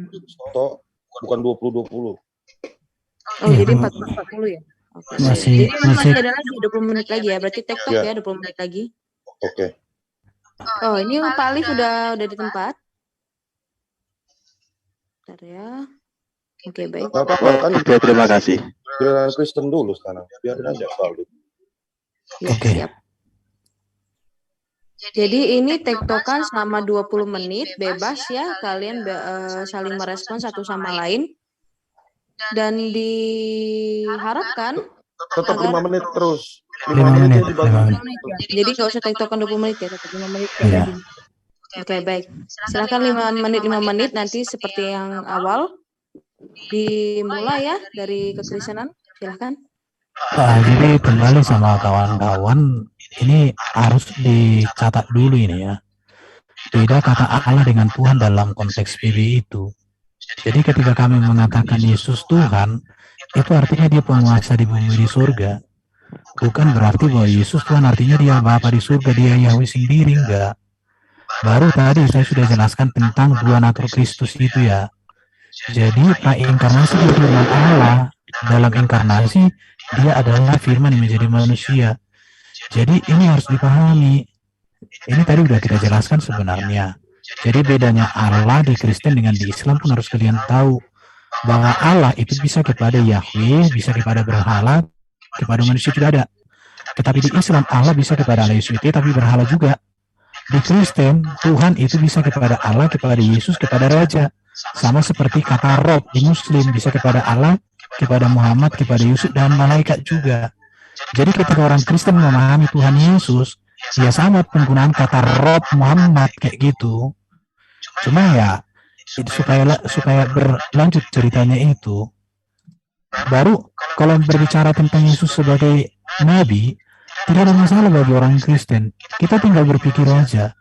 Toh, bukan 20-20. Oh, Iya, jadi Bu. 40 ya? Oke, baik. Masih Jadi masih masih ada lagi 20 menit lagi ya. Berarti TikTok Ya. ya 20 menit lagi. Oke. Oh, ini Pak Alif udah di tempat. Bentar ya. Oke, baik. Nggak apa-apa kan Oke, terima kasih. giliran Kristen dulu sekarang. Biarin aja Valdi. Ya, Oke. siap. Jadi ini tektokan selama 20 menit bebas ya, kalian saling merespon satu sama lain. Dan diharapkan Tetap agar 5 menit terus. 5 5 menit, menitnya dibagi. 5 5 menit. menit ya. Jadi nggak usah tektokan 20 menit ya, tetap 5 menit kayak Iya. tadi. Oke, baik. Silakan 5 menit nanti seperti yang awal. Dimulai ya dari kekristenan. Silakan. Jadi kembali sama kawan-kawan, ini harus dicatat dulu ini ya. Beda kata Allah dengan Tuhan dalam konteks PB itu. Jadi ketika kami mengatakan Yesus Tuhan, itu artinya dia penguasa di bumi di surga. Bukan berarti bahwa Yesus Tuhan artinya dia Bapa di surga, dia Yahweh sendiri, enggak. Baru tadi saya sudah jelaskan tentang dua natur Kristus itu ya. Jadi prainkarnasi dia firman Allah. Dalam inkarnasi dia adalah firman yang menjadi manusia. Jadi ini harus dipahami. Ini tadi udah kita jelaskan sebenarnya. Jadi bedanya Allah di Kristen dengan di Islam pun harus kalian tahu. Bahwa Allah itu bisa kepada Yahweh, bisa kepada berhala, kepada manusia juga ada. Tetapi di Islam Allah bisa kepada Allah Yesus tapi berhala juga. Di Kristen Tuhan itu bisa kepada Allah, kepada Yesus, kepada Raja. Sama seperti kata Rob di Muslim bisa kepada Allah, kepada Muhammad, kepada Yusuf dan malaikat juga. Jadi ketika orang Kristen memahami Tuhan Yesus, ya sama penggunaan kata Rob Muhammad kayak gitu. Cuma ya supaya berlanjut ceritanya itu. Baru kalau berbicara tentang Yesus sebagai nabi, tidak ada masalah bagi orang Kristen. Kita tinggal berpikir aja.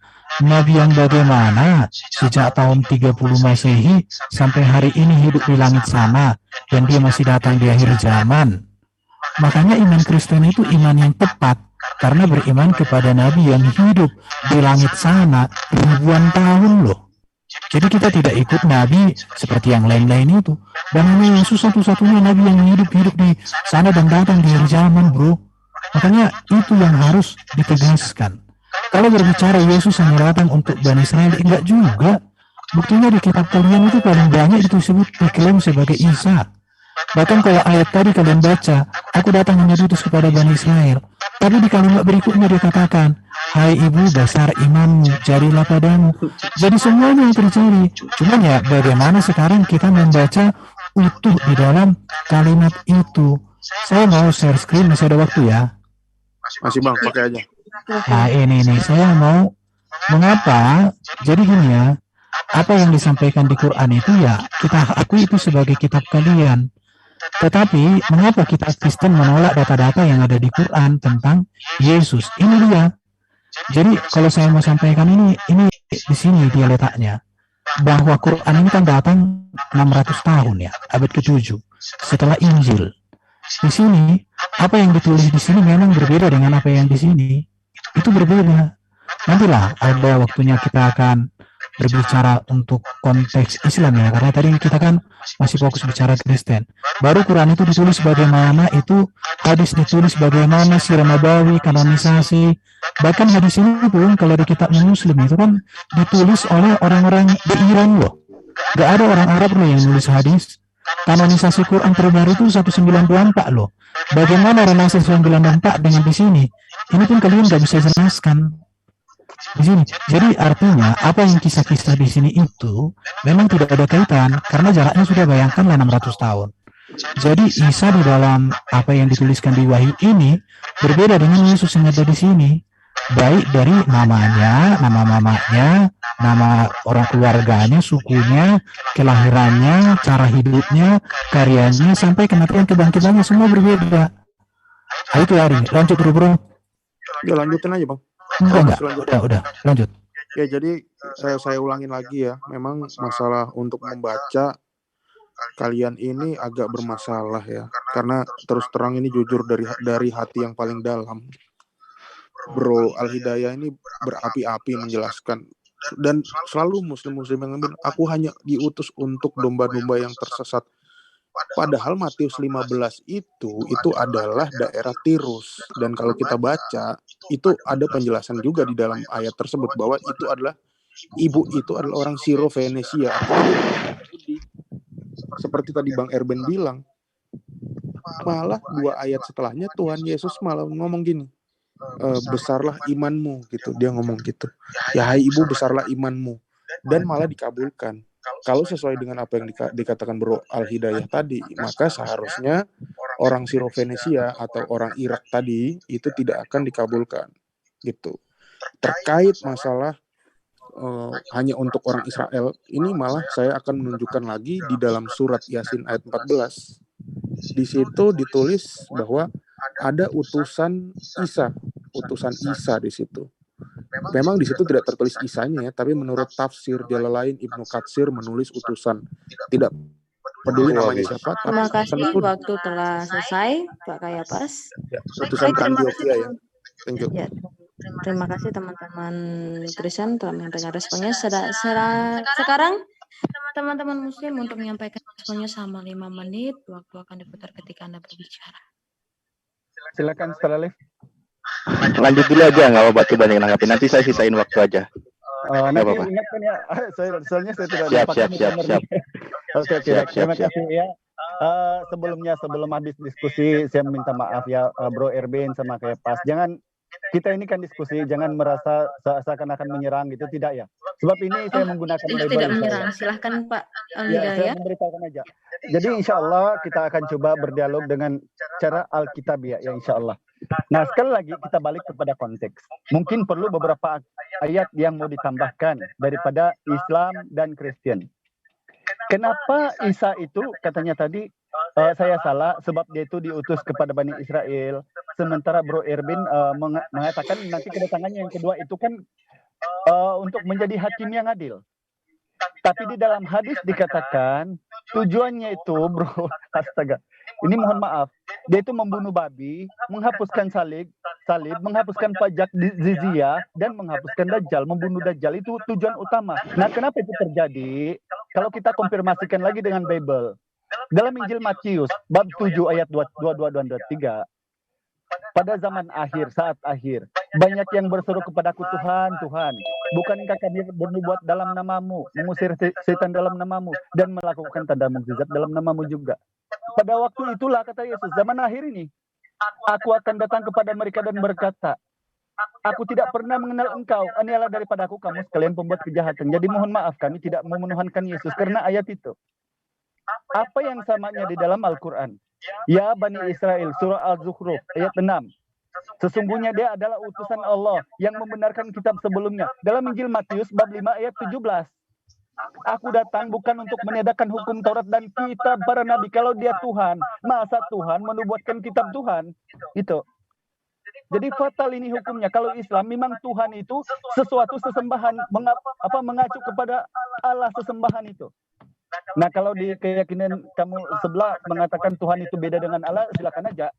Nabi yang bagaimana sejak tahun 30 Masehi sampai hari ini hidup di langit sana dan dia masih datang di akhir zaman. Makanya iman Kristen itu iman yang tepat karena beriman kepada Nabi yang hidup di langit sana ribuan tahun loh. Jadi kita tidak ikut Nabi seperti yang lain-lain itu. Dan Nabi Yesus satu-satunya Nabi yang hidup di sana dan datang di akhir zaman, bro. Makanya itu yang harus ditegaskan. Kalau berbicara Yesus yang datang untuk Bani Israel, enggak juga. Buktinya di kitab kalian itu paling banyak itu disebut diklaim sebagai Isa. Bahkan kalau ayat tadi kalian baca, aku datang hanya diutus kepada Bani Israel. Tapi di kalimat berikutnya dikatakan, hai ibu dasar imanmu, jadilah padamu. Jadi semuanya yang terjadi. Cuman ya bagaimana sekarang kita membaca utuh di dalam kalimat itu. Saya mau share screen, masih ada waktu ya. Masih Bang, pakai aja. Nah ini nih, saya mau mengapa, jadi gini ya, apa yang disampaikan di Quran itu ya kita akui itu sebagai kitab kalian. Tetapi mengapa kita Kristen menolak data-data yang ada di Quran tentang Yesus? Ini dia. Jadi kalau saya mau sampaikan ini di sini dia letaknya. Bahwa Quran ini kan datang 600 tahun ya, abad ke-7 setelah Injil. Di sini apa yang ditulis di sini memang berbeda dengan apa yang di sini. Itu berbeda. Nantilah ada waktunya kita akan berbicara untuk konteks Islam ya, karena tadi kita kan masih fokus bicara Kristen. Baru Quran itu ditulis bagaimana, itu hadis ditulis bagaimana, sirah nabawi, kanonisasi. Bahkan hadis ini pun kalau di kitab Muslim itu kan ditulis oleh orang-orang di Iran loh. Gak ada orang Arab loh yang nulis hadis. Kanonisasi Quran terbaru itu 1924 loh. Bagaimana relasi 1924 dengan di sini? Ini pun kalian gak bisa jelaskan di sini. Jadi artinya apa yang kisah-kisah di sini itu memang tidak ada kaitan karena jaraknya sudah bayangkanlah 600 tahun. Jadi Isa di dalam apa yang dituliskan di Wahyu ini berbeda dengan Yesus yang ada di sini. Baik dari namanya, nama mamanya, nama orang keluarganya, sukunya, kelahirannya, cara hidupnya, karyanya, sampai kematian kebangkitannya semua berbeda. Nah, itu Ari, lanjut dulu bro. Ya lanjutin aja Bang. Enggak, udah, lanjut. Ya jadi saya ulangin lagi ya, memang masalah untuk membaca kalian ini agak bermasalah ya, karena terus terang ini jujur dari hati yang paling dalam. Bro Al-Hidayah ini berapi-api menjelaskan dan selalu muslim yang bilang aku hanya diutus untuk domba-domba yang tersesat. Padahal Matius 15 itu adalah daerah Tirus. Dan kalau kita baca, itu ada penjelasan juga di dalam ayat tersebut bahwa itu adalah ibu itu adalah orang Siro-Venesia. Artinya dia bukan Yahudi. Seperti tadi Bang Erben bilang, malah 2 ayat setelahnya Tuhan Yesus malah ngomong gini, besarlah imanmu gitu. Dia ngomong gitu. Ya hai ibu, besarlah imanmu. Dan malah dikabulkan. Kalau sesuai dengan apa yang dikatakan Bro Al-Hidayah tadi, maka seharusnya orang Siro-Venesia atau orang Irak tadi itu tidak akan dikabulkan gitu. Terkait masalah hanya untuk orang Israel, ini malah saya akan menunjukkan lagi di dalam surat Yasin ayat 14. Di situ ditulis bahwa ada utusan Isa di situ. Memang di situ tidak tertulis Isanya ya, tapi menurut tafsir Jalalain Ibnu Katsir menulis utusan. Tidak peduli namanya siapa. Terima tapi kasih, tentu waktu telah selesai, Pak Kayapas. ya, utusan ke Terima kasih, Antioquia ya. Thank you. Ya, terima kasih teman-teman Kristen telah menyampaikan responnya. Sekarang teman-teman Muslim untuk menyampaikan responnya sama 5 menit. Waktu akan diputar ketika Anda berbicara. Silakan Ustaz Alif. Lanjut dulu aja, nggak apa-apa, coba nanggapin. Nanti saya sisain waktu aja. Nanti apa-apa. ingatkan ya, soalnya saya tidak Siap. Oke, Siap. terima kasih ya. Sebelum habis diskusi, saya minta maaf ya, Bro Erben sama Kayapas. Jangan, kita ini kan diskusi, jangan merasa seakan-akan menyerang gitu, tidak ya. Sebab ini saya menggunakan Itu label. tidak menyerang. Silahkan Pak Ya, Al-Hidayah. saya memberitahukan aja. Jadi insya Allah kita akan coba berdialog dengan cara Alkitab ya insya Allah. Nah sekali lagi kita balik kepada konteks. Mungkin perlu beberapa ayat yang mau ditambahkan daripada Islam dan Kristen. Kenapa Isa itu katanya tadi saya salah sebab dia itu diutus kepada Bani Israel. Sementara Bro Erben mengatakan nanti kedatangannya yang kedua itu kan untuk menjadi hakim yang adil. Tapi di dalam hadis dikatakan tujuannya itu bro, astaga, ini mohon maaf, dia itu membunuh babi, menghapuskan salib, menghapuskan pajak jizyah, dan menghapuskan dajjal, membunuh dajjal itu tujuan utama. Nah kenapa itu terjadi? Kalau kita konfirmasikan lagi dengan Bible, dalam Injil Matius bab 7 ayat 22 dan 23, pada zaman akhir, saat akhir, banyak yang berseru kepadaku, Tuhan, Tuhan, bukankah kami bernubuat dalam namamu, mengusir setan dalam namamu, dan melakukan tanda mukjizat dalam namamu juga. Pada waktu itulah, kata Yesus, zaman akhir ini, aku akan datang kepada mereka dan berkata, aku tidak pernah mengenal engkau, anialah daripada aku kamu sekalian pembuat kejahatan. Jadi mohon maaf, kami tidak memenuhankan Yesus karena ayat itu. Apa yang samanya di dalam Al-Quran? Ya Bani Israel, surah Al-Zukhruf, ayat 6. Sesungguhnya dia adalah utusan Allah yang membenarkan kitab sebelumnya. Dalam Injil Matius, bab 5, ayat 17. Aku datang bukan untuk meniadakan hukum Taurat dan kitab para nabi. Kalau dia Tuhan, masa Tuhan menubuatkan kitab Tuhan? Itu. Jadi fatal ini hukumnya. Kalau Islam, memang Tuhan itu sesuatu sesembahan, mengacu kepada Allah sesembahan itu. Nah kalau di keyakinan kamu sebelah mengatakan Tuhan itu beda dengan Allah, silakan aja.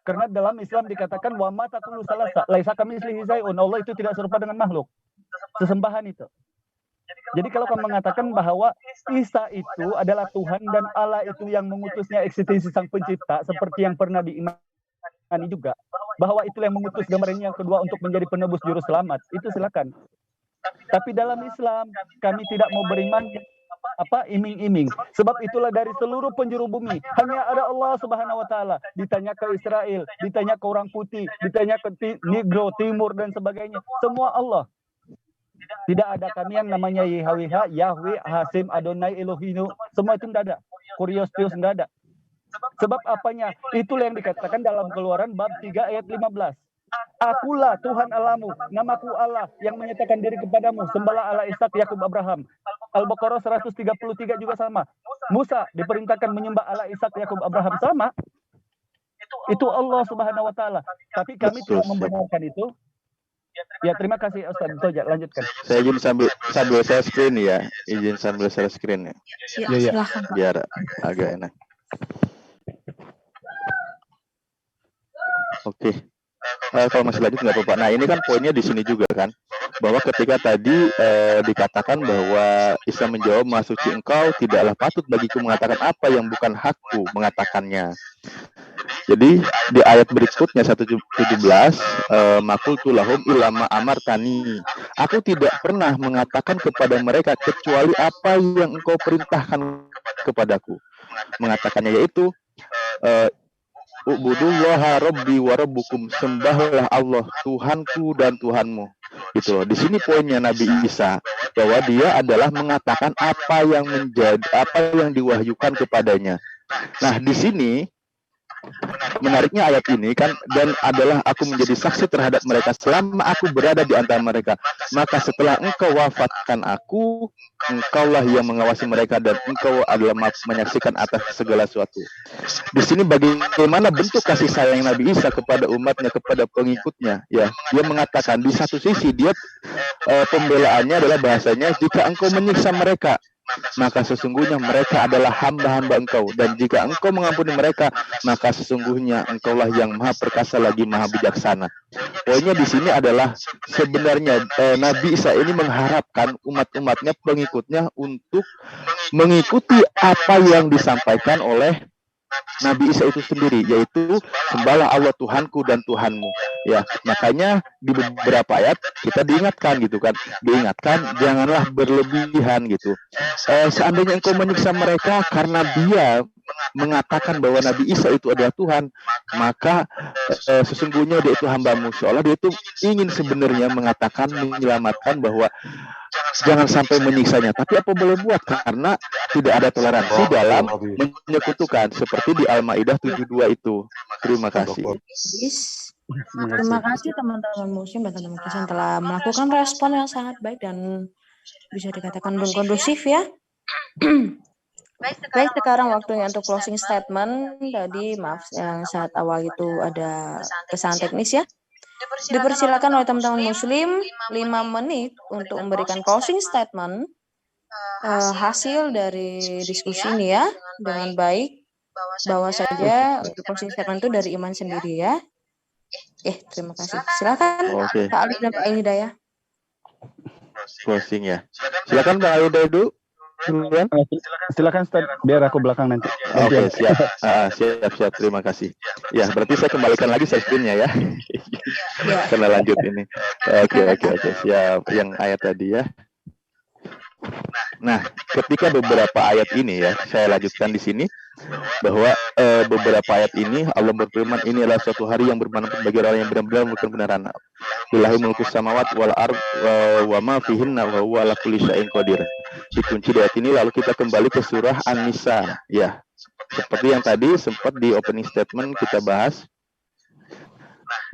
Karena dalam Islam dikatakan wa ma taqulu salasa laisa kamitslihi syai'un, Allah itu tidak serupa dengan makhluk. Sesembahan itu. Jadi kalau kamu mengatakan bahwa Isa itu adalah Tuhan dan Allah itu yang mengutusnya eksistensi sang pencipta seperti yang pernah diimani juga, bahwa itulah yang mengutus gambarannya yang kedua untuk menjadi penebus juru selamat, itu silakan. Tapi dalam Islam kami tidak mau beriman iming-iming. Sebab itulah dari seluruh penjuru bumi hanya ada Allah Subhanahu wa taala. Ditanya ke Israel, ditanya ke orang putih, ditanya ke Negro, Timur dan sebagainya. Semua Allah. Tidak ada kami yang namanya YHWH, Yahweh, Hasim, Adonai, Elohim. Semua itu tidak ada. Kurios Pius tidak ada. Sebab apanya? Itulah yang dikatakan dalam Keluaran bab 3 ayat 15. Akulah Tuhan Allahmu, namaku Allah yang menyatakan diri kepadamu, sembahlah Allah Ishak, Yakub, Abraham. Al-Baqarah 133 juga sama. Musa diperintahkan menyembah Allah Ishak, Yakub, Abraham, sama. Itu Allah Subhanahu wa taala. Tapi kami tidak membenarkan itu. Ya terima kasih Ustaz. Toja, lanjutkan. Saya izin sambil share screen ya. Izin sambil share screen ya. Ya, silakan Pak. Biar agak enak. Oke. Kalau masih lanjut nggak apa-apa. Nah ini kan poinnya di sini juga kan. bahwa ketika tadi dikatakan bahwa Isa menjawab, Maha Suci Engkau, tidaklah patut bagiku mengatakan apa yang bukan hakku mengatakannya. Jadi di ayat berikutnya 117, Makultu lahum ilama amartani. Aku tidak pernah mengatakan kepada mereka kecuali apa yang engkau perintahkan kepadaku. Mengatakannya yaitu Ubudullaha rabbi wa rabbukum, sembahlah Allah Tuhanku dan Tuhanmu. Gitu loh. Di sini poinnya Nabi Isa, bahwa dia adalah mengatakan apa yang diwahyukan kepadanya. Nah, di sini menariknya ayat ini kan, dan adalah aku menjadi saksi terhadap mereka selama aku berada di antara mereka. Maka setelah engkau wafatkan aku, engkaulah yang mengawasi mereka dan engkau adalah menyaksikan atas segala sesuatu. Di sini bagaimana bentuk kasih sayang Nabi Isa kepada umatnya, kepada pengikutnya, ya. Dia mengatakan di satu sisi dia pembelaannya adalah bahasanya, jika engkau menyiksa mereka, maka sesungguhnya mereka adalah hamba-hamba engkau, dan jika engkau mengampuni mereka, maka sesungguhnya engkaulah yang maha perkasa lagi maha bijaksana. Poinnya di sini adalah sebenarnya Nabi Isa ini mengharapkan umat-umatnya, pengikutnya untuk mengikuti apa yang disampaikan oleh Nabi Isa itu sendiri, yaitu sembahlah Allah Tuhanku dan Tuhanmu. Ya, makanya di beberapa ayat kita diingatkan gitu kan, janganlah berlebihan gitu. Seandainya engkau menyiksa mereka karena dia mengatakan bahwa Nabi Isa itu adalah Tuhan, maka sesungguhnya dia itu hambamu, seolah dia itu ingin sebenarnya mengatakan, menyelamatkan bahwa jangan sampai menyiksanya. Tapi apa boleh buat, karena tidak ada toleransi dalam menyekutukan, seperti di Al-Maidah 72 itu. Terima kasih. Terima kasih teman-teman Muslim dan teman-teman Kristen telah melakukan respon yang sangat baik dan bisa dikatakan kondusif ya. Baik, sekarang waktunya untuk closing statement. Tadi maaf yang saat awal itu ada kesalahan teknis ya. Dipersilakan oleh teman-teman Muslim 5 menit untuk memberikan closing statement hasil dari diskusi ini ya, dengan baik. Bawa saja untuk closing statement itu dari Iman sendiri ya. Terima kasih. Silakan Pak Alif dan Pak Hidayah. Closing ya. Silakan Pak Hidayah dulu. Silakan Ustaz, biar aku belakang nanti. Oke, siap. Siap. Terima kasih. Ya, berarti saya kembalikan lagi screen-nya ya. Karena lanjut ini. Oke. Siap. Yang ayat tadi ya. Nah, ketika beberapa ayat ini ya, saya lanjutkan di sini bahwa beberapa ayat ini Allah berfirman, ini adalah suatu hari yang bermanfaat bagi orang yang benar-benar melakukan kebenaran. Lillahi mulkus samawati wal ardh wa ma fihinna wa huwa ala kulli syai'in qadir. Dikunci di ayat ini, lalu kita kembali ke surah An-Nisa ya. Seperti yang tadi sempat di opening statement kita bahas.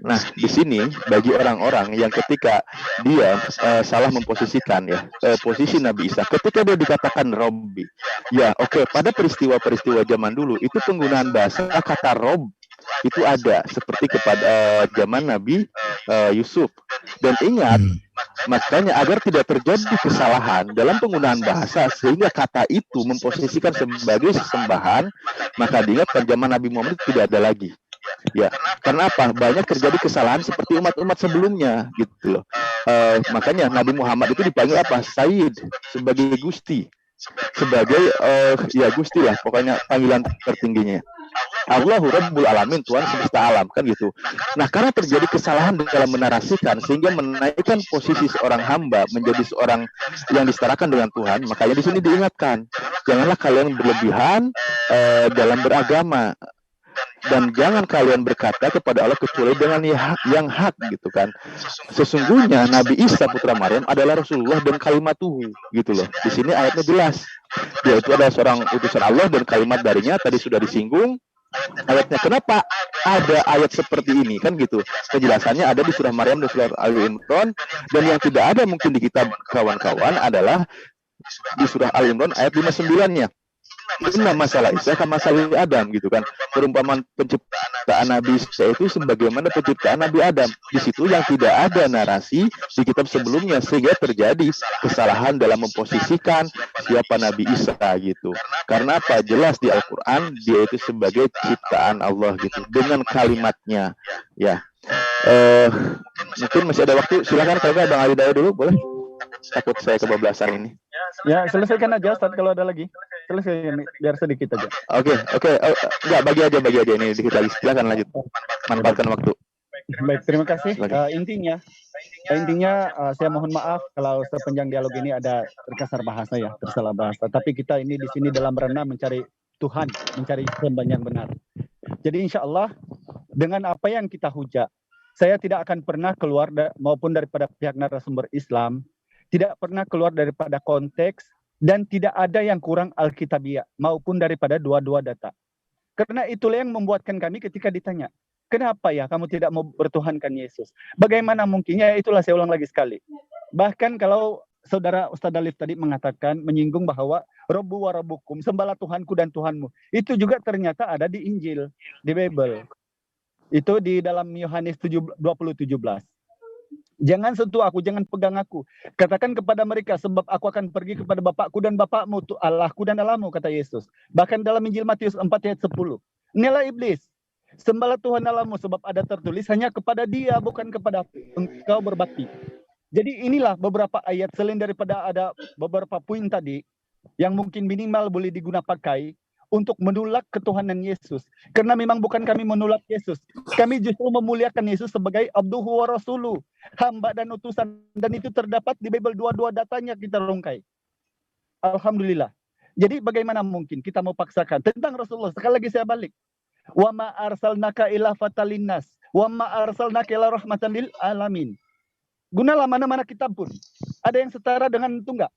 Nah, di sini bagi orang-orang yang ketika dia salah memposisikan ya posisi Nabi Isa, ketika dia dikatakan Robbi, ya pada peristiwa-peristiwa zaman dulu itu penggunaan bahasa kata Rob itu ada seperti kepada zaman Nabi Yusuf. Dan ingat, makanya agar tidak terjadi kesalahan dalam penggunaan bahasa sehingga kata itu memposisikan sebagai sesembahan, maka diingatkan zaman Nabi Muhammad itu tidak ada lagi. Ya, karena apa? Banyak terjadi kesalahan seperti umat-umat sebelumnya gitu loh. Makanya Nabi Muhammad itu dipanggil apa? Sayyid, sebagai Gusti, sebagai Gusti lah, pokoknya panggilan tertingginya. Allahu Rabbul Alamin, Tuhan semesta alam kan gitu. Nah, karena terjadi kesalahan dalam menarasikan sehingga menaikkan posisi seorang hamba menjadi seorang yang disetarakan dengan Tuhan, makanya di sini diingatkan, janganlah kalian berlebihan dalam beragama. Dan jangan kalian berkata kepada Allah kecuali dengan yang hak gitu kan. Sesungguhnya Nabi Isa putra Maryam adalah Rasulullah dan kalimatuhu gitu loh. Di sini ayatnya jelas. Dia itu adalah seorang utusan Allah dan kalimat darinya tadi sudah disinggung. Ayatnya kenapa ada ayat seperti ini kan gitu. Penjelasannya ada di surah Maryam dan surah Ali Imran, dan yang tidak ada mungkin di kitab kawan-kawan adalah di surah Ali Imran ayat 59-nya. Inna masalah Isa kan masalah Adam gitu kan. Perumpamaan penciptaan Nabi Isa itu sebagaimana penciptaan Nabi Adam. Di situ yang tidak ada narasi di kitab sebelumnya sehingga terjadi kesalahan dalam memposisikan siapa Nabi Isa gitu. Karena apa? Jelas di Al-Qur'an dia itu sebagai ciptaan Allah gitu dengan kalimatnya ya. Eh, mungkin masih ada waktu. Silakan kalau nggak Bang Ali Daya dulu, boleh? Takut saya kebablasan ini. Ya, selesaikan aja Ustaz kalau ada lagi. Selesaikan biar sedikit aja. Oke. Enggak, bagi aja ini dikit lagi. Silakan lanjut. Manfaatkan waktu. Baik, terima kasih. Silakan. Intinya saya mohon maaf kalau sepanjang dialog ini ada terkasar bahasa ya, tersalah bahasa. Tapi kita ini di sini dalam rana mencari Tuhan, mencari sembah yang benar. Jadi insya Allah dengan apa yang kita hujat, saya tidak akan pernah keluar maupun daripada pihak narasumber Islam, tidak pernah keluar daripada konteks dan tidak ada yang kurang Alkitabiah maupun daripada dua-dua data. Karena itulah yang membuatkan kami ketika ditanya, kenapa ya kamu tidak mau bertuhankan Yesus? Bagaimana mungkin? Ya itulah saya ulang lagi sekali. Bahkan kalau saudara Ustadz Alif tadi mengatakan, menyinggung bahwa Robbu wa Rabbukum, sembahlah Tuhanku dan Tuhanmu. Itu juga ternyata ada di Injil, di Bible. Itu di dalam Yohanes 20:17. Jangan sentuh aku, jangan pegang aku. Katakan kepada mereka, sebab aku akan pergi kepada Bapakku dan Bapakmu, Allahku dan Allahmu, kata Yesus. Bahkan dalam Injil Matius 4:10. Inilah iblis. Sembahlah Tuhan Allahmu, sebab ada tertulis hanya kepada Dia, bukan kepada engkau berbakti. Jadi inilah beberapa ayat selain daripada ada beberapa poin tadi yang mungkin minimal boleh digunakan pakai untuk menolak ketuhanan Yesus. Karena memang bukan kami menolak Yesus. Kami justru memuliakan Yesus sebagai abduhu wa rasuluh, hamba dan utusan. Dan itu terdapat di Bible, dua-dua datanya kita rungkai. Alhamdulillah. Jadi bagaimana mungkin kita mau paksakan tentang Rasulullah? Sekali lagi saya balik. Wa ma arsalnaka illa fatalinnas wa ma arsalnaka illa rahmatan lil alamin. Gunalah mana-mana kitab pun. Ada yang setara dengan itu enggak?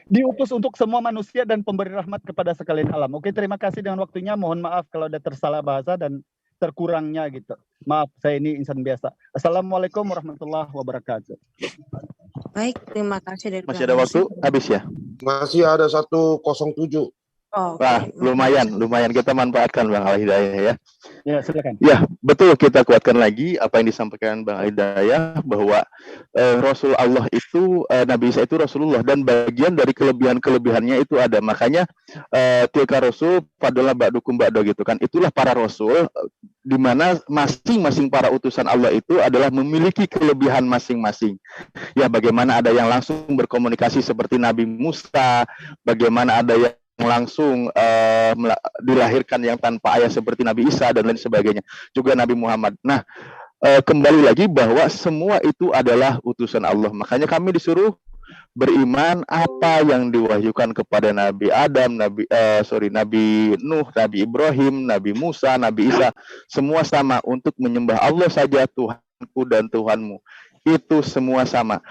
Diutus untuk semua manusia dan pemberi rahmat kepada sekalian alam. Oke, terima kasih dengan waktunya. Mohon maaf kalau ada tersalah bahasa dan terkurangnya gitu. Maaf, saya ini insan biasa. Assalamualaikum warahmatullahi wabarakatuh. Baik, terima kasih dari Masih ada waktu? Habis ya? Masih ada 107. Oh, Wah, lumayan kita manfaatkan Bang Al Hidayah ya. Ya, silakan. Ya, betul, kita kuatkan lagi apa yang disampaikan Bang Al Hidayah bahwa Rasul Allah itu Nabi Isa itu Rasulullah dan bagian dari kelebihannya itu ada. Makanya tilka rasul fadola ba'dukum ba'do gitu kan. Itulah para rasul di mana masing-masing para utusan Allah itu adalah memiliki kelebihan masing-masing. Ya, bagaimana ada yang langsung berkomunikasi seperti Nabi Musa, bagaimana ada yang langsung dilahirkan yang tanpa ayah seperti Nabi Isa dan lain sebagainya, juga Nabi Muhammad. Nah, kembali lagi bahwa semua itu adalah utusan Allah. Makanya kami disuruh beriman apa yang diwahyukan kepada Nabi Adam, Nabi Nuh, Nabi Ibrahim, Nabi Musa, Nabi Isa, semua sama untuk menyembah Allah saja, Tuhanku dan Tuhanmu. Itu semua sama.